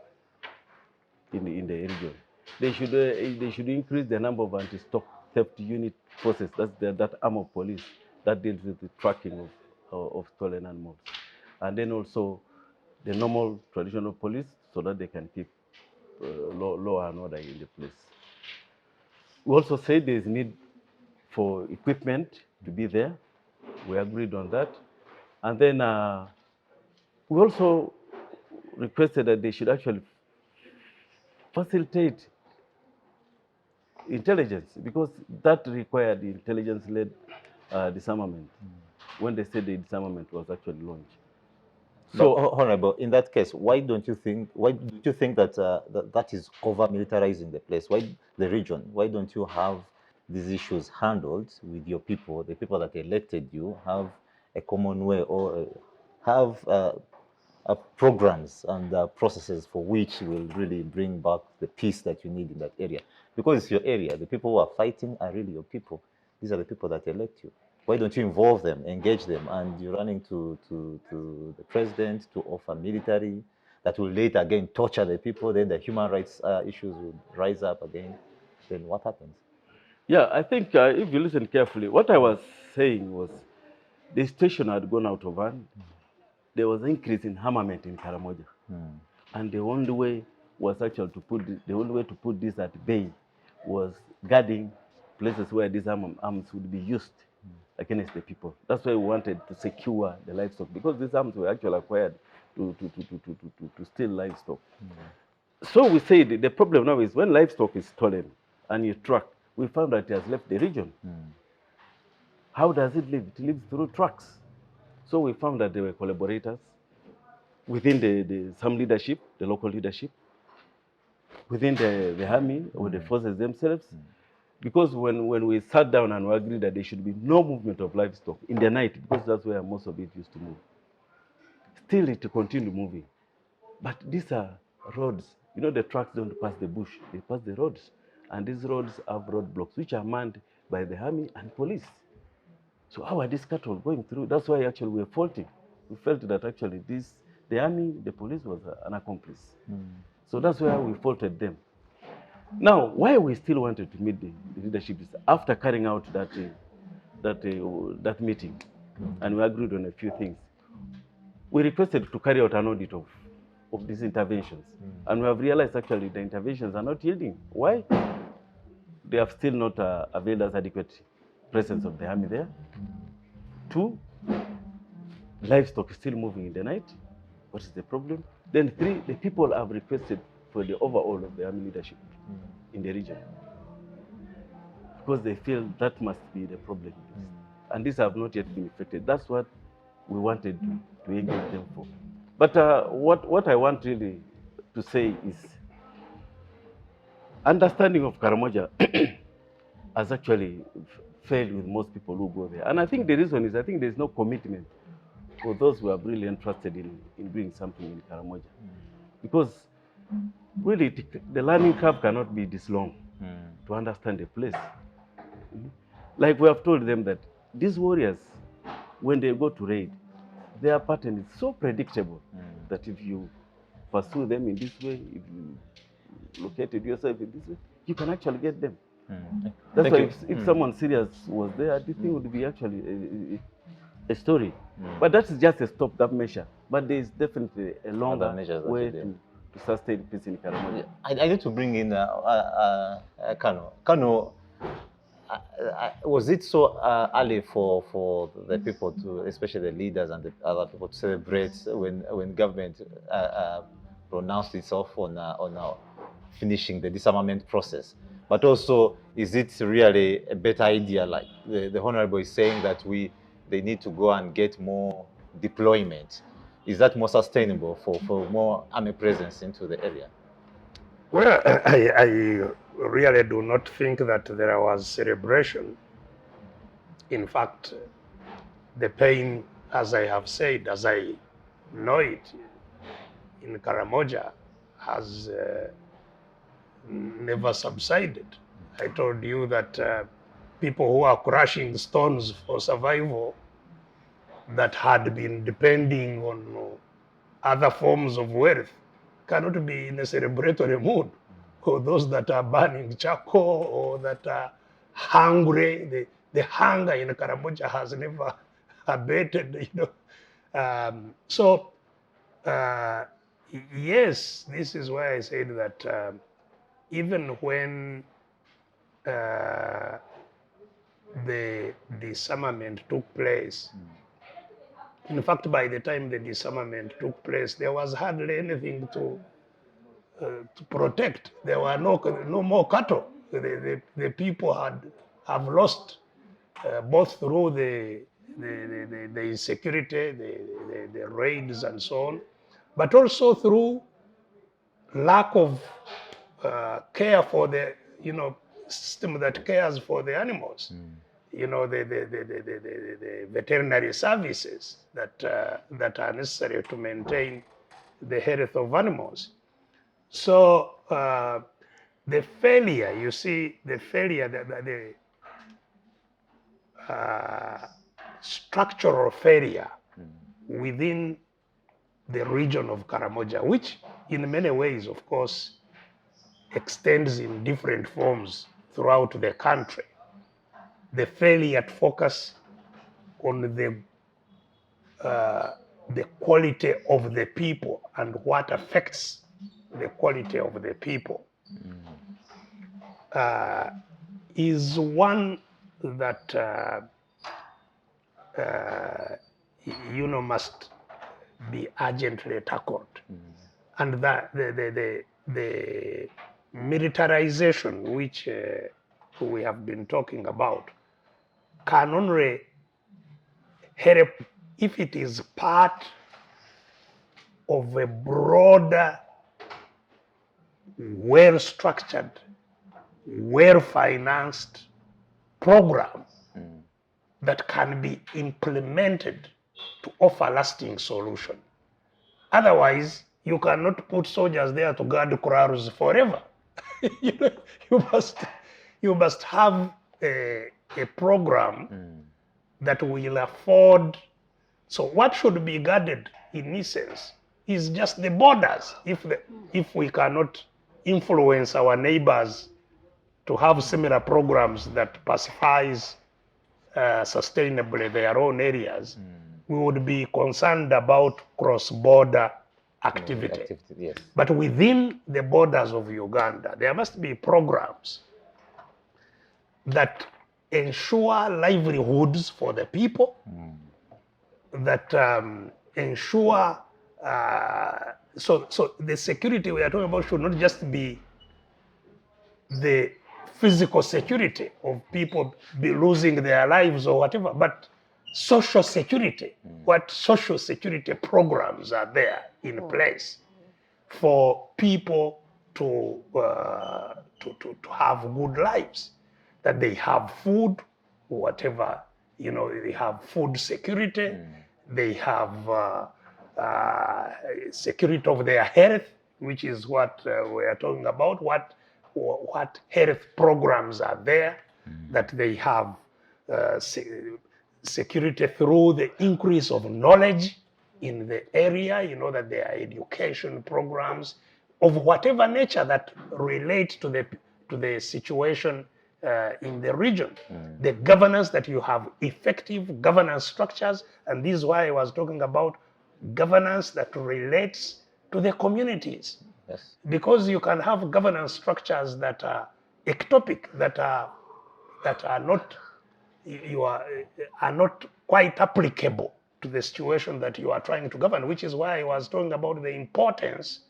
in the region. They should increase the number of anti-stock theft unit forces. That's that arm of police that deals with the tracking of stolen animals. And then also the normal traditional police so that they can keep law and order in the place. We also said there is need for equipment to be there. We agreed on that. And then we also requested that they should actually facilitate intelligence, because that required intelligence-led disarmament, when they said the disarmament was actually launched. So, Honorable, in that case, why do you think that that is over-militarizing the place? Why the region? Why don't you have these issues handled with your people, the people that elected you, have a common way, or have programs and processes for which will really bring back the peace that you need in that area? Because it's your area. The people who are fighting are really your people. These are the people that elect you. Why don't you involve them, engage them, and you're running to the president to offer military that will later again torture the people, then the human rights issues will rise up again. Then what happens? Yeah, I think if you listen carefully, what I was saying was the station had gone out of hand. There was an increase in armament in Karamoja. And the only way was actually to put this at bay was guarding places where these arms would be used against the people. That's why we wanted to secure the livestock, because these arms were actually acquired to steal livestock. So we said the problem now is when livestock is stolen and you track, we found that it has left the region. How does it live? It lives through trucks. So we found that there were collaborators within some leadership, the local leadership, within the army or the forces themselves. Because when we sat down and we agreed that there should be no movement of livestock in the night, because that's where most of it used to move, still it continued moving. But these are roads. The trucks don't pass the bush, they pass the roads. And these roads have roadblocks, which are manned by the army and police. So how are these cattle going through? That's why actually we were faulting. We felt that actually the army, the police was an accomplice. So that's why we faulted them. Now, why we still wanted to meet the leadership is after carrying out that meeting, and we agreed on a few things. We requested to carry out an audit of these interventions, and we have realized actually the interventions are not yielding. Why? They have still not availed us adequate presence of the army there. 2, livestock is still moving in the night. What is the problem? Then 3, the people have requested for the overhaul of the army leadership in the region, because they feel that must be the problem. And these have not yet been effected. That's what we wanted to engage them for. But what I want really to say is understanding of Karamoja has actually failed with most people who go there. And I think the reason is I think there's no commitment for those who are really interested in doing something in Karamoja. Because really the learning curve cannot be this long to understand a place. Like we have told them that these warriors, when they go to raid, their pattern is so predictable that if you pursue them in this way, if you located yourself in this way, you can actually get them. That's why if someone serious was there, this thing would be actually a story. But that's just a stopgap measure. But there is definitely a longer way to sustain peace in Karamoja. I need to bring in Kano. Kano, was it so early for the people to, especially the leaders and the other people, to celebrate when government pronounced itself on finishing the disarmament process? But also, is it really a better idea, like the Honourable is saying, that they need to go and get more deployment? Is that more sustainable for more army presence into the area? Well, I really do not think that there was celebration. In fact, the pain, as I have said, as I know it, in Karamoja has never subsided. I told you that people who are crushing stones for survival that had been depending on other forms of wealth cannot be in a celebratory mood. Or those that are burning charcoal or that are hungry, the hunger in Karamoja has never abated, you know. Yes, this is why I said that even when the disarmament took place, in fact, by the time the disarmament took place, there was hardly anything to protect. There were no more cattle. The people have lost both through the insecurity, the raids and so on, but also through lack of care for the system that cares for the animals. You know, the veterinary services that are necessary to maintain the health of animals. So the failure, you see, the failure, the structural failure within the region of Karamoja, which in many ways, of course, extends in different forms throughout the country. The failure to focus on the quality of the people and what affects the quality of the people is one that must be urgently tackled, and that the militarization which we have been talking about can only help if it is part of a broader, well-structured, well-financed program that can be implemented to offer lasting solution. Otherwise, you cannot put soldiers there to guard kraals forever. You must have a a program that will afford. So what should be guarded in essence is just the borders. If we cannot influence our neighbors to have similar programs that pacifies sustainably their own areas, we would be concerned about cross-border activity. Yes. But within the borders of Uganda, there must be programs that ensure livelihoods for the people, that ensure, so the security we are talking about should not just be the physical security of people be losing their lives or whatever, but social security. What social security programs are there in place for people to have good lives, that they have food, whatever, they have food security, they have security of their health, which is what we are talking about. What health programs are there, that they have security through the increase of knowledge in the area, that there are education programs of whatever nature that relate to the situation in the region. The governance, that you have effective governance structures, and this is why I was talking about governance that relates to the communities. Yes. Because you can have governance structures that are ectopic, that are not quite applicable to the situation that you are trying to govern, which is why I was talking about the importance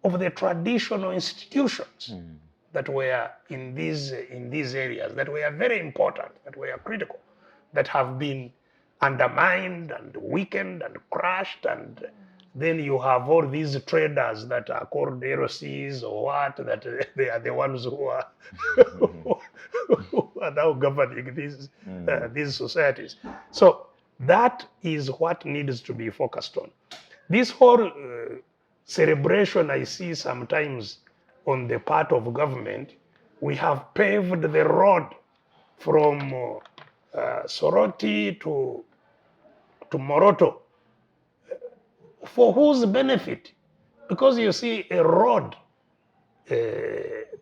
of the traditional institutions that were in these areas, that were very important, that were critical, that have been undermined and weakened and crushed, and then you have all these traders that are called LCs or what, that they are the ones who are who are now governing these societies. So that is what needs to be focused on. This whole celebration I see sometimes on the part of government, we have paved the road from Soroti to Moroto. For whose benefit? Because you see, a road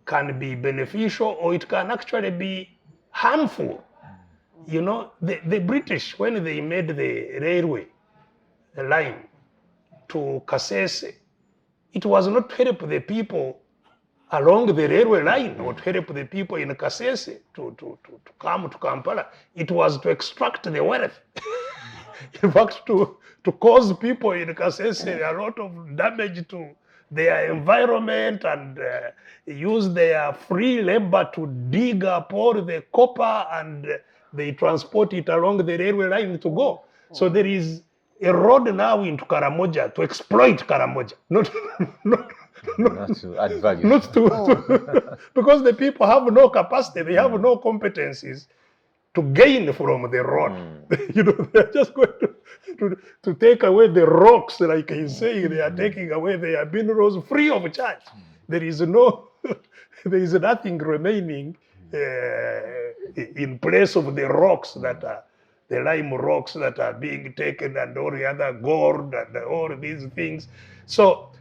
can be beneficial or it can actually be harmful. The British, when they made the railway line to Kasese, it was not to help the people along the railway line or to help the people in Kasese to come to Kampala. It was to extract the wealth. In fact, to cause people in Kasese a lot of damage to their environment and use their free labor to dig up all the copper, and they transport it along the railway line to go. So there is a road now into Karamoja to exploit Karamoja, not to add value. Not to because the people have no capacity, they have no competencies to gain from the road. They're just going to take away the rocks, like he's saying, they are taking away their minerals free of charge. There is nothing remaining in place of the rocks that are the lime rocks that are being taken, and all the other gold and all these things. So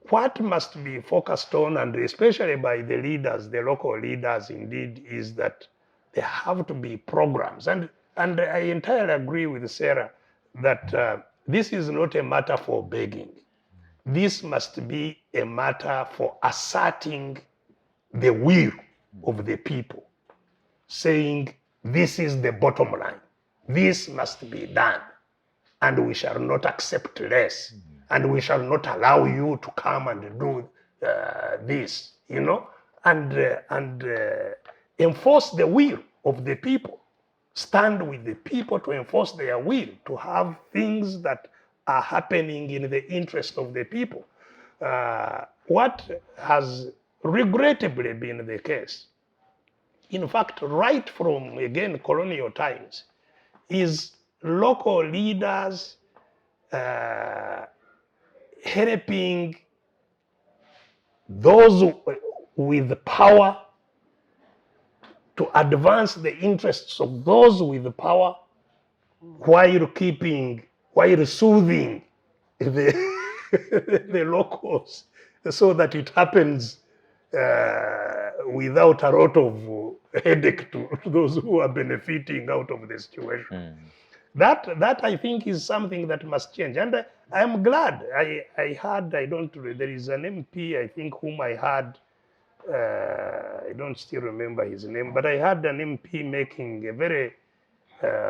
what must be focused on, and especially by the leaders, the local leaders indeed, is that there have to be programs. And I entirely agree with Sarah that this is not a matter for begging. This must be a matter for asserting the will of the people, saying this is the bottom line. This must be done, and we shall not accept less. And we shall not allow you to come and do this, and enforce the will of the people. Stand with the people to enforce their will, to have things that are happening in the interest of the people. What has regrettably been the case, in fact, right from, again, colonial times, is local leaders helping those with power to advance the interests of those with the power while soothing the, the locals so that it happens without a lot of headache to those who are benefiting out of the situation. That I think is something that must change. And I am glad. I heard, there is an MP, I think, whom I heard, I don't still remember his name, but I heard an MP making a very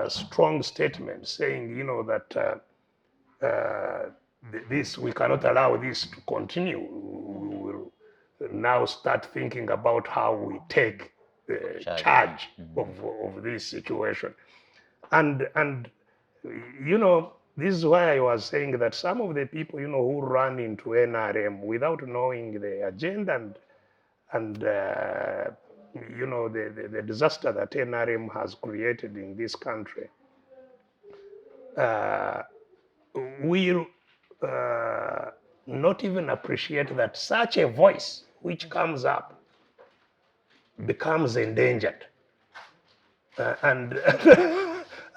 strong statement saying, that we cannot allow this to continue. We will now start thinking about how we take charge of this situation. And this is why I was saying that some of the people, who run into NRM without knowing the agenda and the disaster that NRM has created in this country, will not even appreciate that such a voice which comes up becomes endangered. And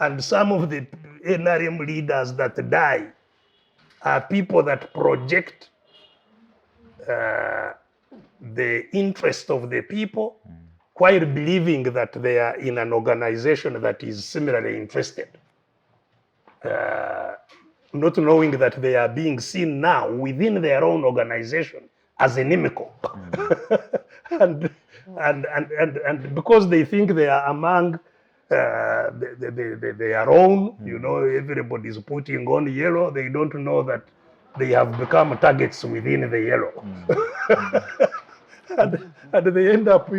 and some of the NRM leaders that die are people that project the interest of the people while believing that they are in an organization that is similarly interested. Not knowing that they are being seen now within their own organization as inimical. and because they think they are among their own, everybody's putting on yellow, they don't know that they have become targets within the yellow. and they end up,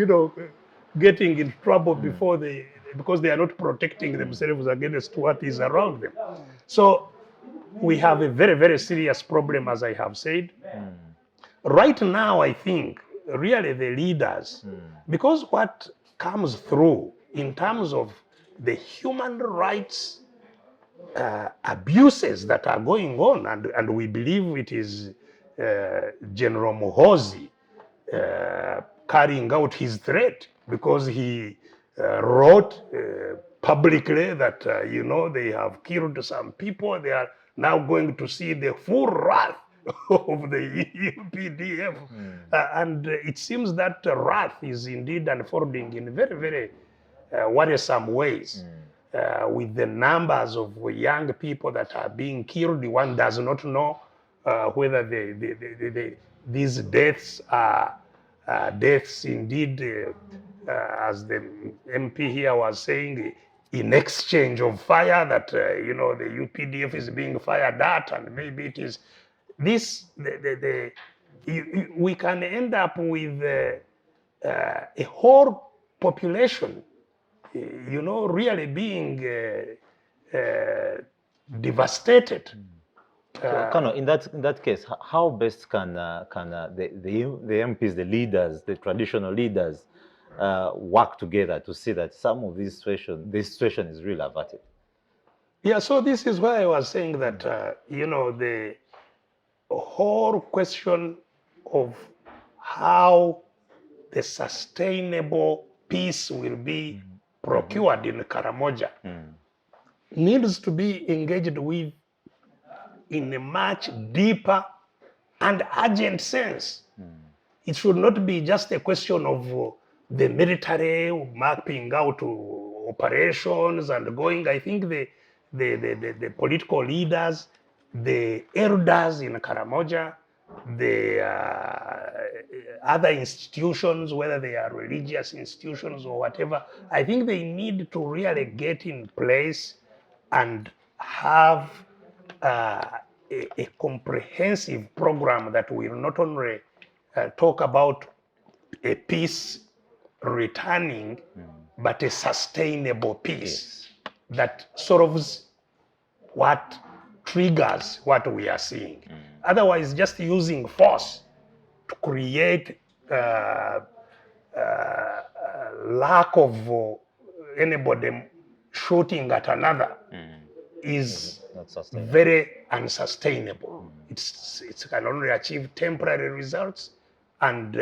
getting in trouble because they are not protecting themselves against what is around them. So we have a very, very serious problem, as I have said. Right now, I think, really the leaders, because what comes through in terms of the human rights abuses that are going on, and we believe it is General Muhoozi carrying out his threat, because he wrote publicly that, they have killed some people. They are now going to see the full wrath of the UPDF. And it seems that wrath is indeed unfolding in very, very worrisome ways. With the numbers of young people that are being killed, one does not know whether these deaths are deaths indeed, as the MP here was saying, in exchange of fire that, the UPDF is being fired at, and maybe it is this, we can end up with a whole population, really being devastated. So, Kano, in that case, how best can the MPs, the leaders, the traditional leaders, work together to see that some of this situation is really averted? Yeah, so this is why I was saying that, the whole question of how the sustainable peace will be procured in Karamoja needs to be engaged with in a much deeper and urgent sense. It should not be just a question of the military mapping out operations and going. I think the political leaders, the elders in Karamoja, the other institutions, whether they are religious institutions or whatever, I think they need to really get in place and have a comprehensive program that will not only talk about a peace returning, but a sustainable peace that solves what triggers what we are seeing. Otherwise, just using force to create lack of anybody shooting at another is very unsustainable. It can only achieve temporary results, and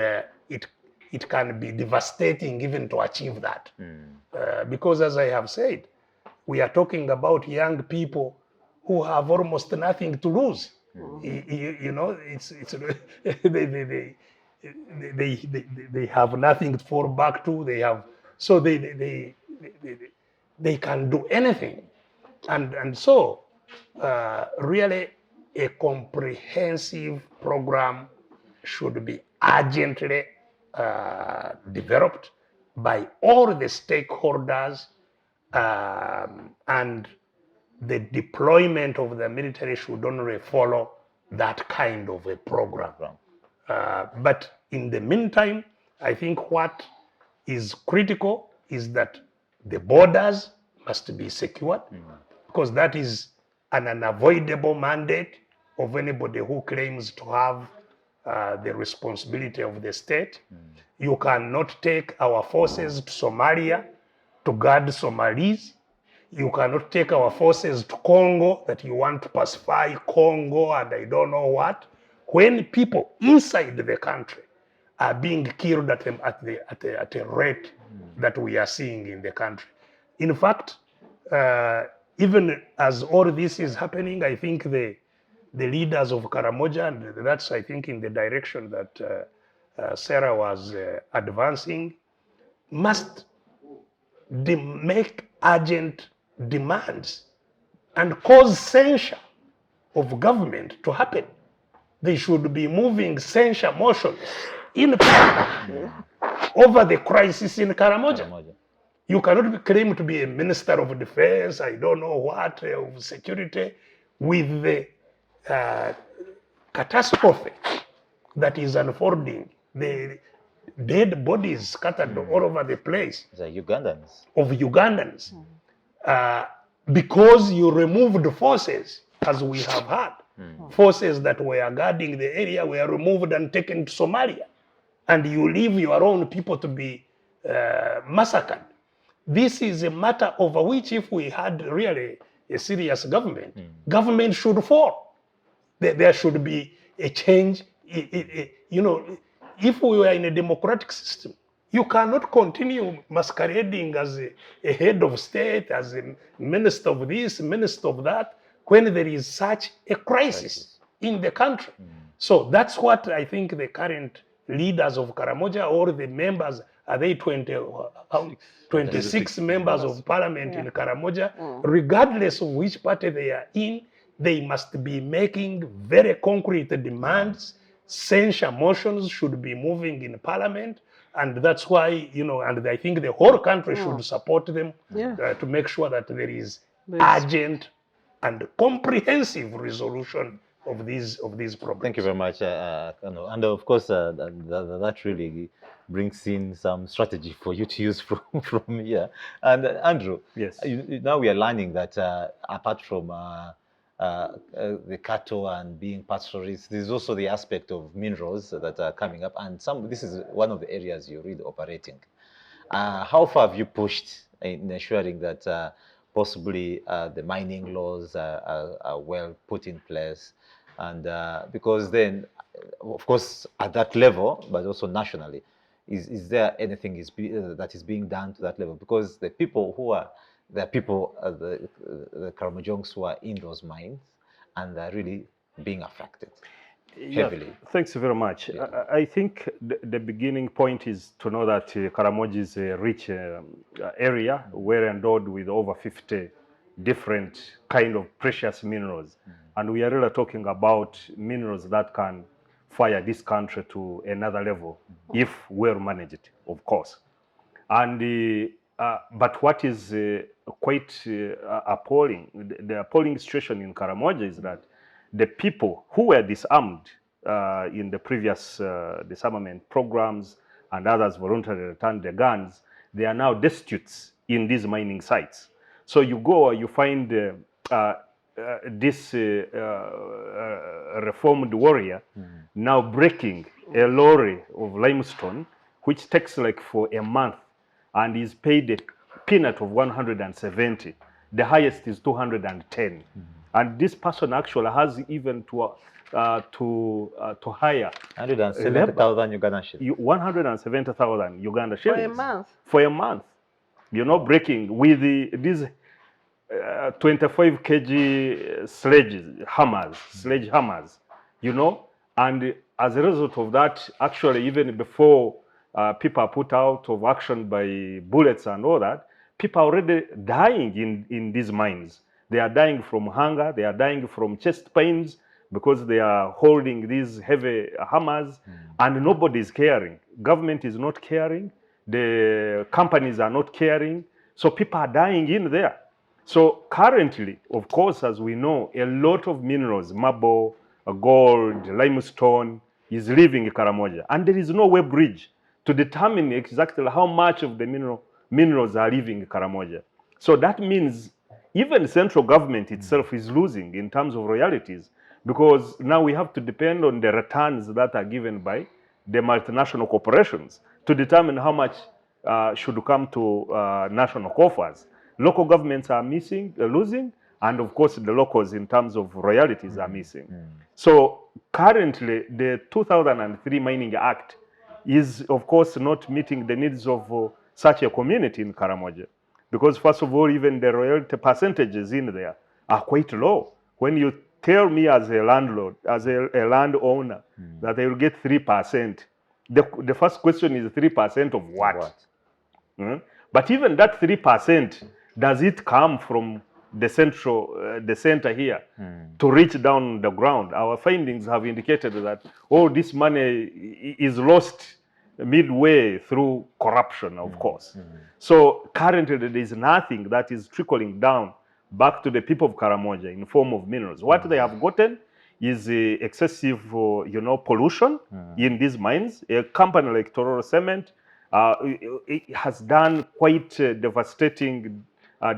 it it can be devastating even to achieve that. Because as I have said, we are talking about young people who have almost nothing to lose. You know, it's they have nothing to fall back to. They have, so they can do anything, and so really a comprehensive program should be urgently developed by all the stakeholders, and the deployment of the military should only follow that kind of a program. But in the meantime, I think what is critical is that the borders must be secured, because that is an unavoidable mandate of anybody who claims to have the responsibility of the state. You cannot take our forces to Somalia to guard Somalis. You cannot take our forces to Congo that you want to pacify Congo and I don't know what, when people inside the country are being killed at a rate that we are seeing in the country. In fact, even as all this is happening, I think the leaders of Karamoja, and that's I think in the direction that Sarah was advancing, must make urgent demands and cause censure of government to happen. They should be moving censure motions in parliament over the crisis in Karamoja. You cannot claim to be a minister of defense, I don't know what, of security, with the catastrophe that is unfolding. The dead bodies scattered all over the place. The Ugandans. Of Ugandans. Because you removed forces, as we have had. Forces that were guarding the area were removed and taken to Somalia. And you leave your own people to be massacred. This is a matter over which, if we had really a serious government, government should fall. There should be a change. You know, if we were in a democratic system, you cannot continue masquerading as a head of state, as a minister of this, minister of that, when there is such a crisis in the country. So that's what I think the current leaders of Karamoja, or the members, are they 26 members of parliament in Karamoja, regardless of which party they are in, they must be making very concrete demands. Censure motions should be moving in parliament. And that's why, you know, and I think the whole country should support them to make sure that there is urgent and comprehensive resolution of these problems. Thank you very much. And of course, that really brings in some strategy for you to use from here. And Andrew, yes, now we are learning that apart from the cattle and being pastoralists, there's also the aspect of minerals that are coming up, and this is one of the areas you're really operating. How far have you pushed in ensuring that possibly the mining laws are well put in place? And because then, of course, at that level, but also nationally, is there anything that is being done to that level? Because the people who are the Karamojongs who are in those mines, and they're really being affected heavily. Thanks very much. I think the beginning point is to know that Karamoja is a rich area, well endowed with over 50 different kind of precious minerals. And we are really talking about minerals that can fire this country to another level if well managed, of course. And but what is quite appalling, the appalling situation in Karamoja is that the people who were disarmed in the previous disarmament programs and others voluntarily returned their guns, they are now destitute in these mining sites. So you go, you find this reformed warrior now breaking a lorry of limestone, which takes like for a month, and is paid a peanut of 170. The highest is 210. And this person actually has even to to hire 170,000 Ugandan shillings. 170,000 Uganda shillings For a month. For a month, you know, breaking with these 25 kg sledge hammers, you know, and as a result of that, actually, even before people are put out of action by bullets and all that, people are already dying in these mines. They are dying from hunger, they are dying from chest pains because they are holding these heavy hammers, and nobody is caring. Government is not caring, the companies are not caring, so people are dying in there. So currently, of course, as we know, a lot of minerals, marble, gold, limestone, is leaving Karamoja. And there is no way bridge to determine exactly how much of the minerals are leaving Karamoja. So that means even central government itself is losing in terms of royalties, because now we have to depend on the returns that are given by the multinational corporations to determine how much should come to national coffers. Local governments are losing, and of course the locals in terms of royalties are missing. So currently the 2003 Mining Act is of course not meeting the needs of such a community in Karamoja, because first of all, even the royalty percentages in there are quite low. When you tell me as a landlord, as a landowner, that I will get 3%, the first question is 3% of what? But even that 3%, does it come from the center here to reach down the ground? Our findings have indicated that all this money is lost midway through corruption, of course. So currently there is nothing that is trickling down back to the people of Karamoja in form of minerals. What they have gotten is excessive, pollution in these mines. A company like Tororo Cement it has done quite devastating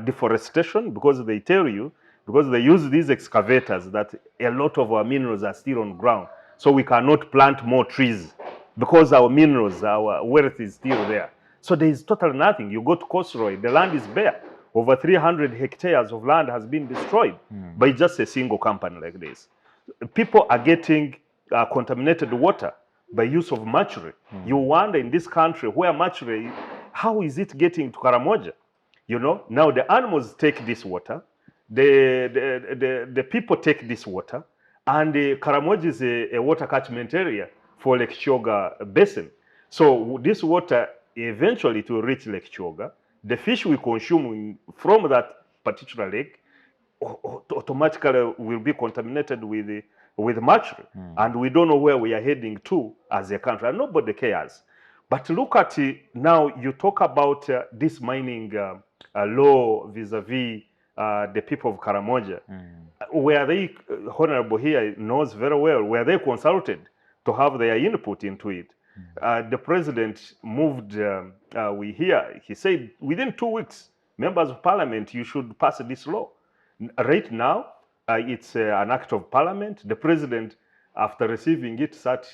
deforestation, because they tell you, because they use these excavators, that a lot of our minerals are still on ground. So we cannot plant more trees because our minerals, our wealth is still there. So there is totally nothing. You go to Kosroy, the land is bare. Over 300 hectares of land has been destroyed by just a single company like this. People are getting contaminated water by use of mercury. You wonder in this country where mercury, how is it getting to Karamoja? You know, now the animals take this water, the people take this water, and Karamoja is a water catchment area for Lake Kyoga Basin. So this water eventually it will reach Lake Kyoga. The fish we consume from that particular lake automatically will be contaminated with mercury, and we don't know where we are heading to as a country, and nobody cares. But look at now, you talk about this mining law vis-a-vis the people of Karamoja. Were they, Honorable here knows very well, were they consulted to have their input into it? The president moved, we hear, he said within 2 weeks, members of parliament, you should pass this law. Right now, it's an act of parliament. The president, after receiving it, sat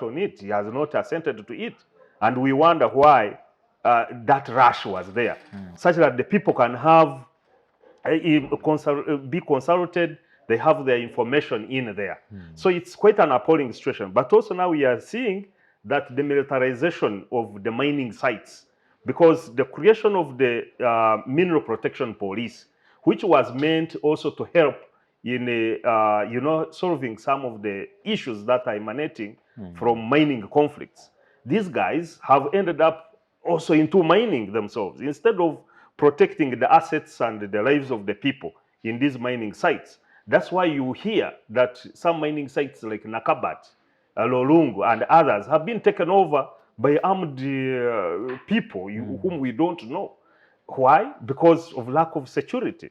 on it. He has not assented to it. And we wonder why that rush was there, such that the people can have, be consulted, they have their information in there. So it's quite an appalling situation. But also now we are seeing that the militarization of the mining sites, because the creation of the Mineral Protection Police, which was meant also to help in solving some of the issues that are emanating from mining conflicts. These guys have ended up also into mining themselves instead of protecting the assets and the lives of the people in these mining sites. That's why you hear that some mining sites like Nakabat, Lolungu, and others have been taken over by armed people whom we don't know. Why? Because of lack of security.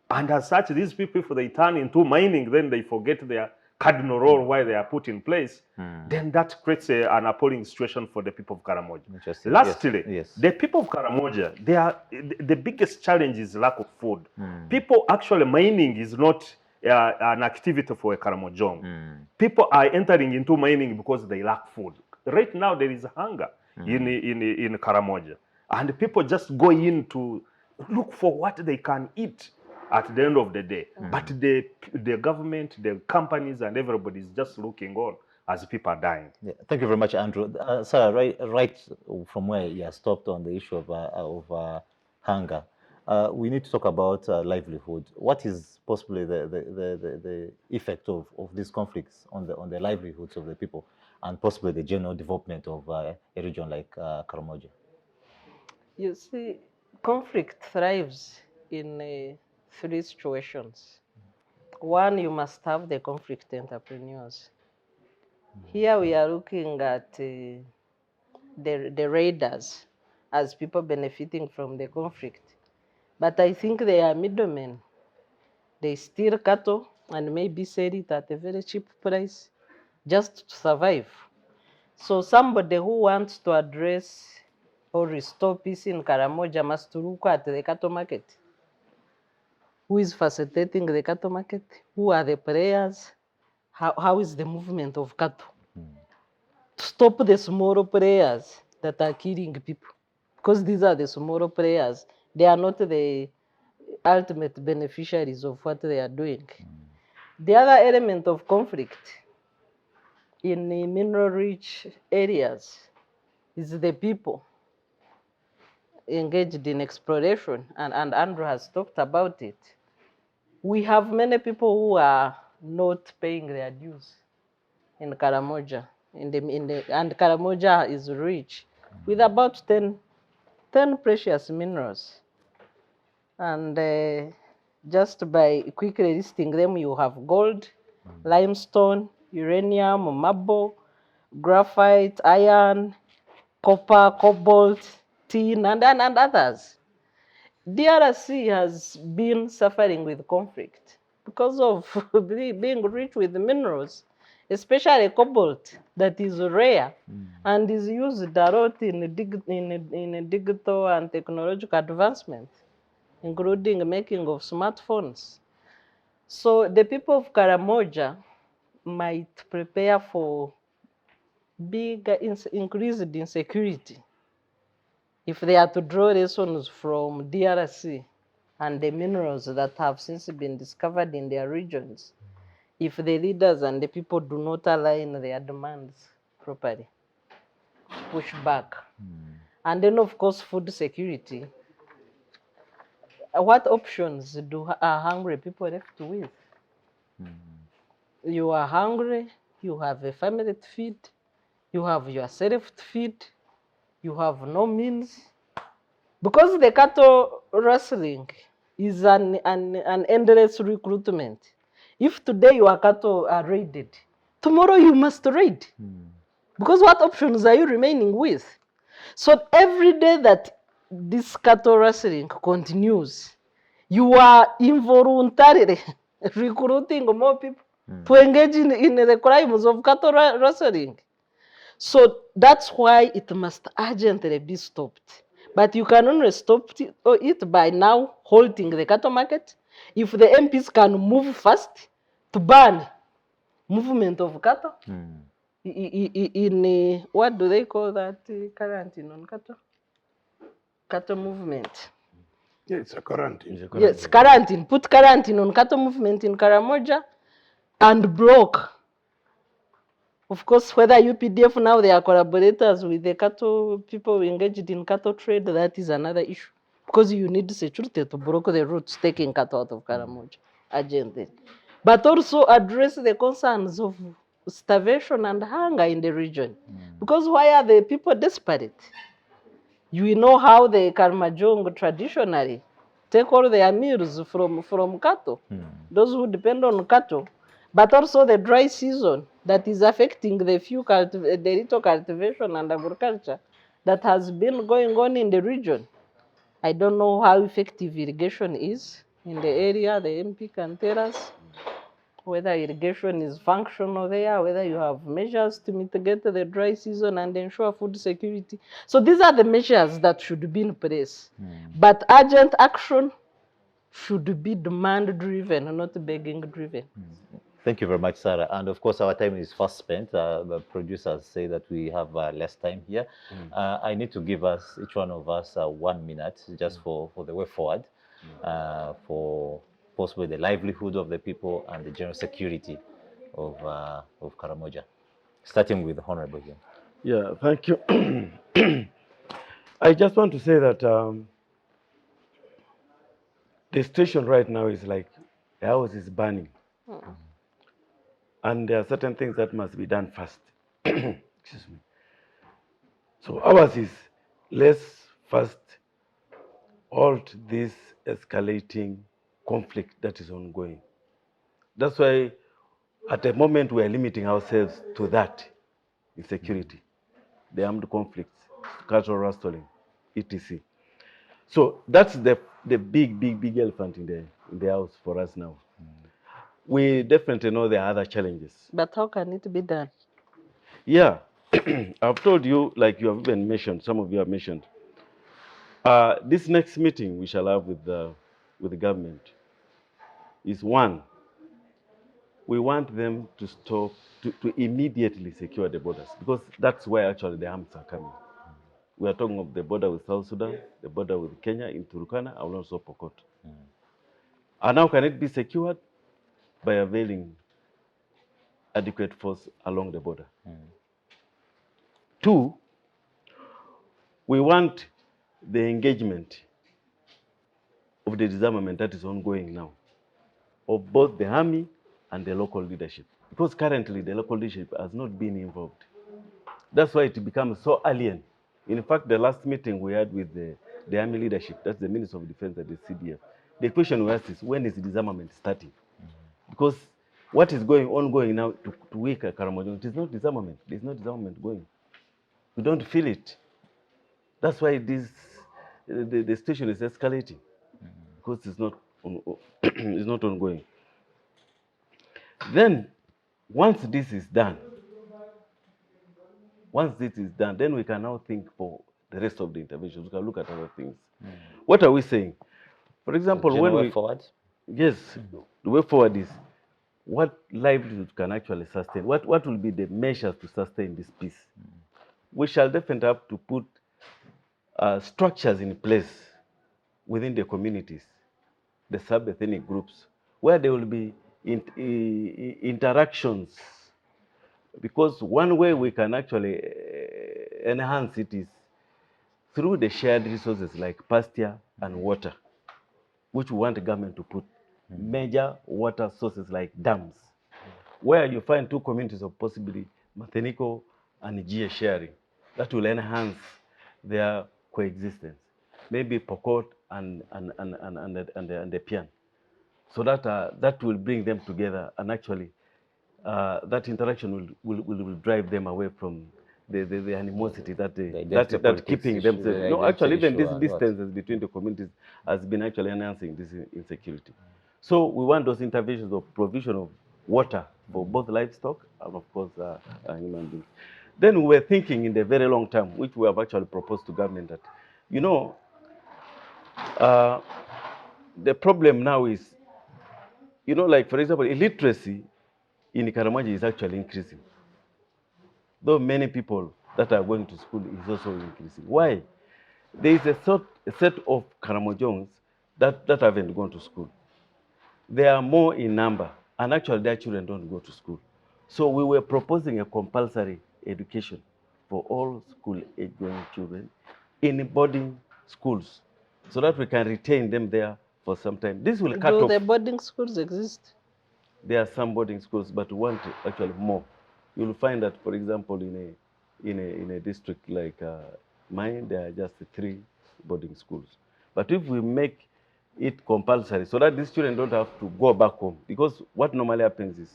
And as such, these people, if they turn into mining, then they forget their cardinal role why they are put in place. Then that creates an appalling situation for the people of Karamoja. Lastly, the people of Karamoja, the biggest challenge is lack of food. People actually, mining is not an activity for a Karamojong. People are entering into mining because they lack food. Right now, there is hunger in Karamoja. And people just go in to look for what they can eat. at the end of the day. But the government, the companies, and everybody is just looking on as people are dying. Yeah. Thank you very much, Andrew. Sarah, right from where you have stopped on the issue of hunger, we need to talk about livelihood. What is possibly the effect of these conflicts on the livelihoods of the people, and possibly the general development of a region like Karamoja? You see, conflict thrives in 3 situations. One, you must have the conflict entrepreneurs. Here we are looking at the raiders as people benefiting from the conflict. But I think they are middlemen. They steal cattle and maybe sell it at a very cheap price just to survive. So somebody who wants to address or restore peace in Karamoja must look at the cattle market. Who is facilitating the cattle market? Who are the players? How is the movement of cattle? To stop the small players that are killing people. Because these are the small players. They are not the ultimate beneficiaries of what they are doing. The other element of conflict in the mineral-rich areas is the people engaged in exploration, and Andrew has talked about it. We have many people who are not paying their dues in Karamoja, and Karamoja is rich with about 10 precious minerals. And just by quickly listing them, you have gold, limestone, uranium, marble, graphite, iron, copper, cobalt, tin, and others. DRC has been suffering with conflict because of being rich with minerals, especially cobalt, that is rare and is used a lot in digital and technological advancement, including making of smartphones. So the people of Karamoja might prepare for big increased insecurity if they are to draw lessons from DRC and the minerals that have since been discovered in their regions, if the leaders and the people do not align their demands properly, push back. And then, of course, food security. What options are hungry people left with? You are hungry, you have a family to feed, you have yourself to feed, you have no means. Because the cattle rustling is an endless recruitment. If today your cattle are raided, tomorrow you must raid. Because what options are you remaining with? So every day that this cattle rustling continues, you are involuntarily recruiting more people to engage in the crimes of cattle rustling. So that's why it must urgently be stopped. But you can only stop it by now halting the cattle market. If the MPs can move fast to ban movement of cattle, in what do they call that quarantine on cattle? Cattle movement. Yeah, it's a quarantine. Yes, quarantine. Put quarantine on cattle movement in Karamoja and block. Of course, whether UPDF now they are collaborators with the cattle people engaged in cattle trade, that is another issue. Because you need security to block the routes taking cattle out of Karamoja urgently. But also address the concerns of starvation and hunger in the region. Because why are the people desperate? You know how the Karamojong traditionally take all their meals from cattle, those who depend on cattle, but also the dry season that is affecting the little cultivation and agriculture that has been going on in the region. I don't know how effective irrigation is in the area. The MP can tell us whether irrigation is functional there, whether you have measures to mitigate the dry season and ensure food security. So these are the measures that should be in place. But urgent action should be demand-driven, not begging-driven. Thank you very much, Sarah. And of course, our time is fast spent. The producers say that we have less time here. I need to give each one of us 1 minute just for the way forward, for possible the livelihood of the people and the general security of Karamoja. Starting with the Honourable here. Yeah, thank you. I just want to say that the situation right now is like the house is burning. And there are certain things that must be done fast. Excuse me. So ours is let's first halt this escalating conflict that is ongoing. That's why at the moment we are limiting ourselves to that insecurity, the armed conflicts, cultural rustling, etc. So that's the big elephant in the house for us now. We definitely know there are other challenges. But how can it be done? Yeah, I've told you, like you have even mentioned, some of you have mentioned, this next meeting we shall have with the government is one, we want them to stop, to immediately secure the borders, because that's where actually the arms are coming. We are talking of the border with South Sudan, the border with Kenya in Turkana, and also Pokot. And how can it be secured? By availing adequate force along the border. Two, we want the engagement of the disarmament that is ongoing now, of both the army and the local leadership. Because currently the local leadership has not been involved. That's why it becomes so alien. In fact, the last meeting we had with the army leadership, that's the Minister of Defense and the CDF, the question we asked is, when is the disarmament starting? Because what is ongoing now to weak Karamoja, it is not disarmament. There's no disarmament going. We don't feel it. That's why the situation is escalating, because it's not it's not ongoing. Then, once this is done, then we can now think for the rest of the interventions. We can look at other things. What are we saying? For example, when we forward? Yes, the way forward is what livelihood can actually sustain. What will be the measures to sustain this peace? We shall definitely have to put structures in place within the communities, the sub-ethnic groups, where there will be interactions. Because one way we can actually enhance it is through the shared resources like pasture and water, which we want the government to put major water sources like dams, where you find two communities of possibly Matheniko and Gia sharing, that will enhance their coexistence. Maybe Pokot and the Pian. So that will bring them together, and actually that interaction will drive them away from the animosity that keeping them safe. No, actually, even this distances between the communities has been actually enhancing this insecurity. So we want those interventions of provision of water for both livestock and, of course, human beings. Then we were thinking in the very long term, which we have actually proposed to government, that, the problem now is, like, for example, illiteracy in Karamoja is actually increasing. Though many people that are going to school is also increasing. Why? There is a set of Karamojons that haven't gone to school. They are more in number, and actually their children don't go to school. So we were proposing a compulsory education for all school-age-going children in boarding schools, so that we can retain them there for some time. This will cut off. Do the boarding schools exist? There are some boarding schools, but we want actually more. You'll find that, for example, in a district like mine, there are just 3 boarding schools. But if we make it compulsory, so that these children don't have to go back home, because what normally happens is,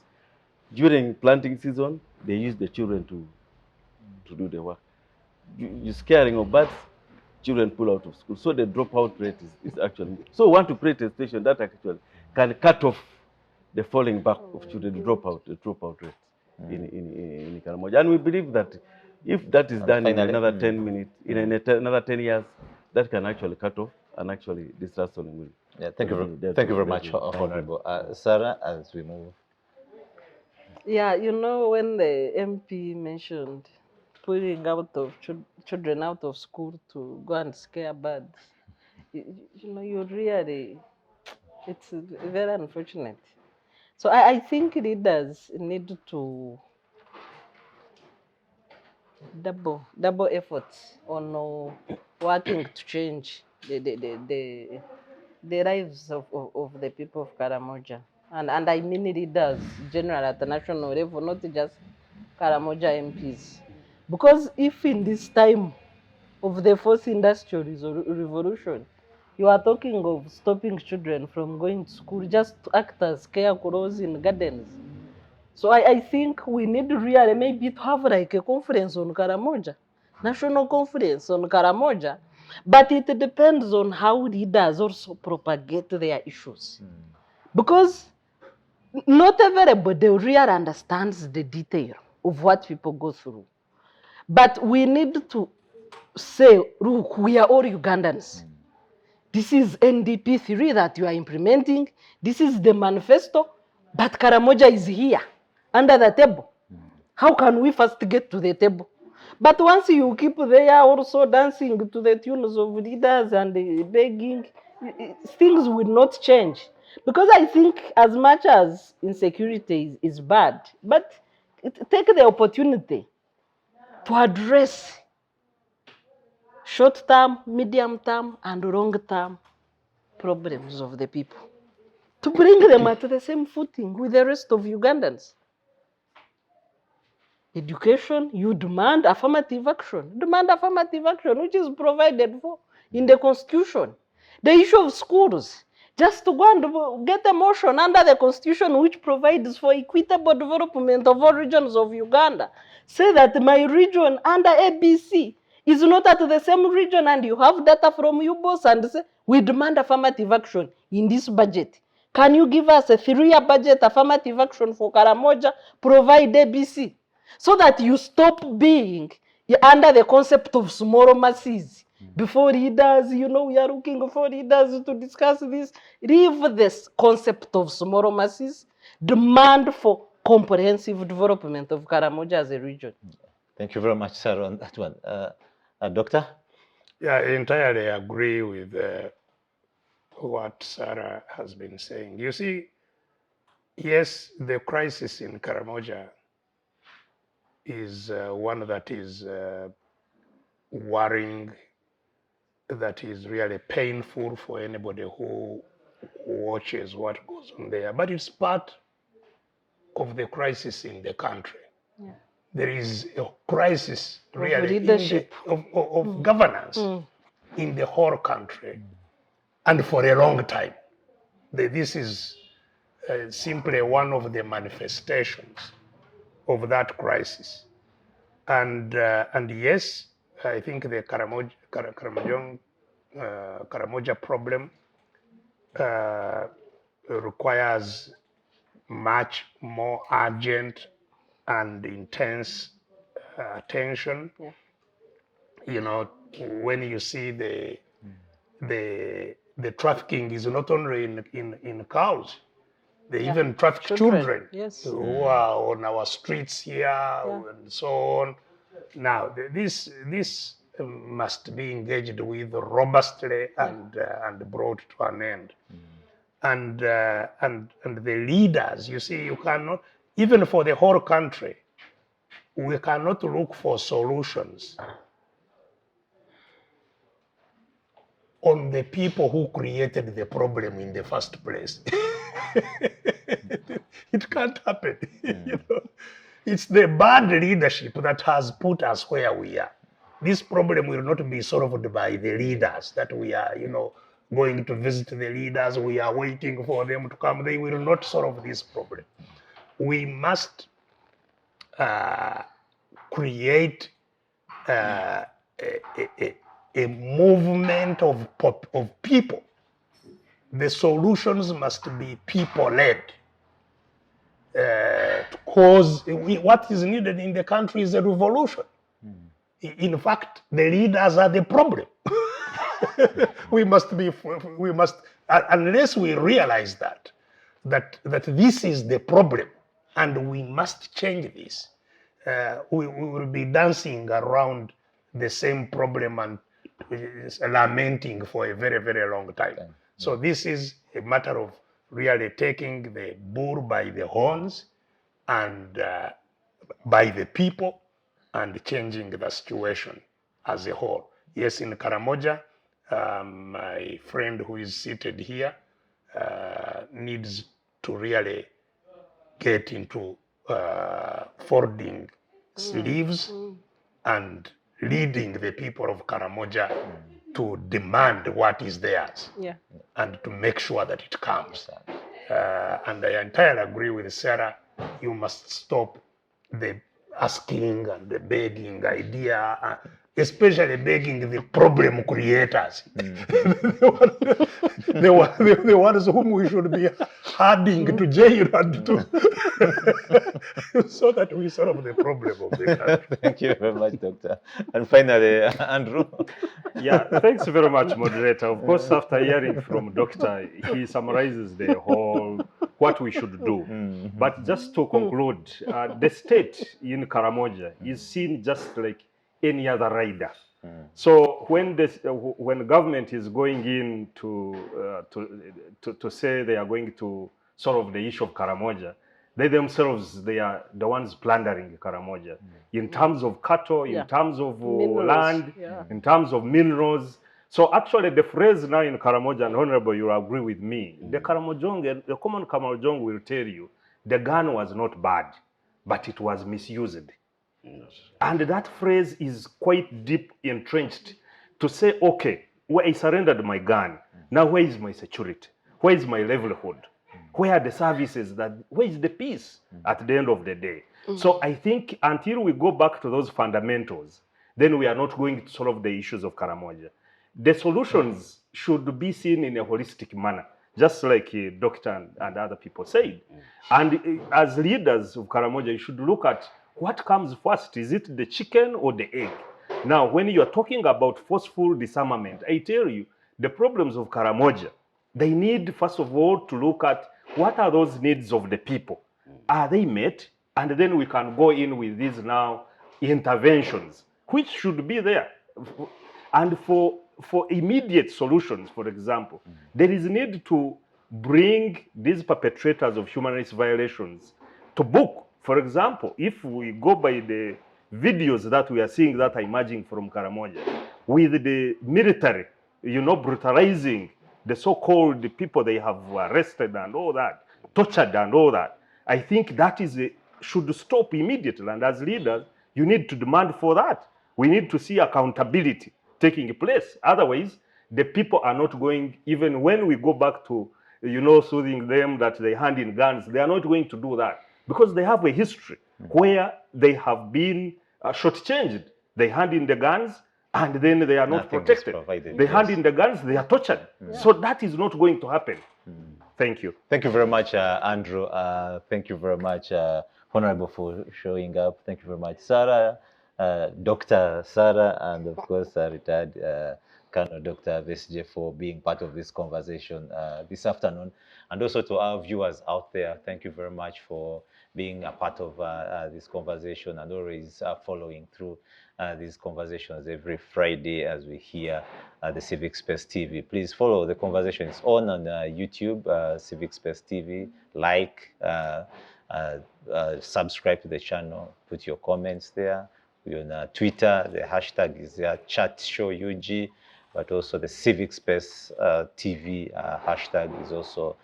during planting season, they use the children to do the work. You scaring of birds, children pull out of school. So the dropout rate is actually. So we want to create a station that actually can cut off the falling back of children, the dropout rate in Karamoja. And we believe that if that is done in another 10 minutes, in another 10 years, that can actually cut off, and actually this rustling will. Yeah, thank you very much, Honourable. Sarah, as we move. Yeah, when the MP mentioned putting out of children out of school to go and scare birds, you really, It's very unfortunate. So I think leaders need to double efforts on working to change the lives of the people of Karamoja. And I mean leaders general at the national level, not just Karamoja MPs. Because if in this time of the fourth industrial revolution, you are talking of stopping children from going to school just to act as scarecrows in gardens. So I think we need really maybe to have like a conference on Karamoja, national conference on Karamoja, but it depends on how leaders also propagate their issues. Because not everybody really understands the detail of what people go through. But we need to say, look, we are all Ugandans. This is NDP3 that you are implementing. This is the manifesto, but Karamoja is here, under the table. How can we first get to the table? But once you keep there also dancing to the tunes of leaders and begging, things will not change. Because I think as much as insecurity is bad, but take the opportunity to address short-term, medium-term, and long-term problems of the people, to bring them at the same footing with the rest of Ugandans. Education, you demand affirmative action. Demand affirmative action, which is provided for in the Constitution. The issue of schools, just to go and get a motion under the Constitution which provides for equitable development of all regions of Uganda. Say that my region under ABC is not at the same region, and you have data from you, boss, and say, we demand affirmative action in this budget. Can you give us a 3-year budget affirmative action for Karamoja, provide ABC? So that you stop being under the concept of small masses. Before leaders, we are looking for leaders to discuss this. Leave this concept of small masses. Demand for comprehensive development of Karamoja as a region. Thank you very much, sir, on that one. Doctor? Yeah, I entirely agree with what Sarah has been saying. You see, yes, the crisis in Karamoja is one that is worrying, that is really painful for anybody who watches what goes on there. But it's part of the crisis in the country. Yeah. There is a crisis really leadership. of governance in the whole country, and for a long time. This is simply one of the manifestations of that crisis. And yes, I think the Karamoja problem requires much more urgent and intense attention. Yeah. You know, when you see the trafficking is not only in cows, they even traffic children yes, who are on our streets here and so on. Now, this must be engaged with robustly and brought to an end. And the leaders, you see, you cannot, even for the whole country, we cannot look for solutions on the people who created the problem in the first place. It can't happen. You know? It's the bad leadership that has put us where we are. This problem will not be solved by the leaders that we are, going to visit the leaders. We are waiting for them to come. They will not solve this problem. We must create a movement of people. The solutions must be people-led. Because what is needed in the country is a revolution. In fact, the leaders are the problem. we must, unless we realize that this is the problem and we must change this, we will be dancing around the same problem and lamenting for a very, very long time. So this is a matter of really taking the bull by the horns and by the people and changing the situation as a whole. Yes, in Karamoja, my friend who is seated here needs to really get into folding sleeves and leading the people of Karamoja to demand what is theirs and to make sure that it comes. And I entirely agree with Sarah. You must stop the asking and the begging idea, especially begging the problem creators. The ones whom we should be herding to jail and to so that we solve the problem of the country. Thank you very much, Doctor. And finally, Andrew. Yeah, thanks very much, moderator. Of course, after hearing from Doctor, he summarizes the whole what we should do. But just to conclude, the state in Karamoja is seen just like any other rider. So when government is going in to say they are going to solve the issue of Karamoja, they themselves, they are the ones plundering Karamoja in terms of cattle, in terms of land, in terms of minerals. So actually the phrase now in Karamoja, and Honorable, you agree with me, the Karamojong, the common Karamojong will tell you, the gun was not bad, but it was misused. And that phrase is quite deep entrenched to say, okay, I surrendered my gun. Now where is my security? Where is my livelihood? Where are the services where is the peace at the end of the day? So I think until we go back to those fundamentals, then we are not going to solve the issues of Karamoja. The solutions should be seen in a holistic manner, just like Doctor and other people said. And as leaders of Karamoja, you should look at what comes first. Is it the chicken or the egg? Now, when you are talking about forceful disarmament, I tell you, the problems of Karamoja, they need, first of all, to look at what are those needs of the people? Are they met? And then we can go in with these now interventions, which should be there. And for immediate solutions, for example, there is need to bring these perpetrators of human rights violations to book. For example, if we go by the videos that we are seeing that are emerging from Karamoja, with the military, brutalizing the so-called people they have arrested and all that, tortured and all that, I think that should stop immediately. And as leaders, you need to demand for that. We need to see accountability taking place. Otherwise, the people are not going, even when we go back to, soothing them that they hand in guns, they are not going to do that because they have a history where they have been shortchanged. They hand in the guns and then they are not protected. They hand in the guns, they are tortured. So that is not going to happen. Thank you. Thank you very much, Andrew. Thank you very much, Honorable, for showing up. Thank you very much, Sarah, Dr. Sarah, and of course, retired Colonel Dr. Besigye, for being part of this conversation this afternoon. And also to our viewers out there, thank you very much for being a part of this conversation and always following through these conversations every Friday as we hear the CivicSpaceTV. Please follow the conversation. It's on YouTube, CivicSpaceTV. Like, subscribe to the channel, put your comments there. We're on Twitter, the hashtag is ChatShowUG, but also the CivicSpaceTV hashtag is also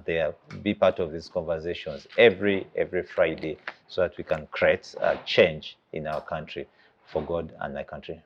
there. Be part of these conversations every Friday so that we can create change in our country for God and our country.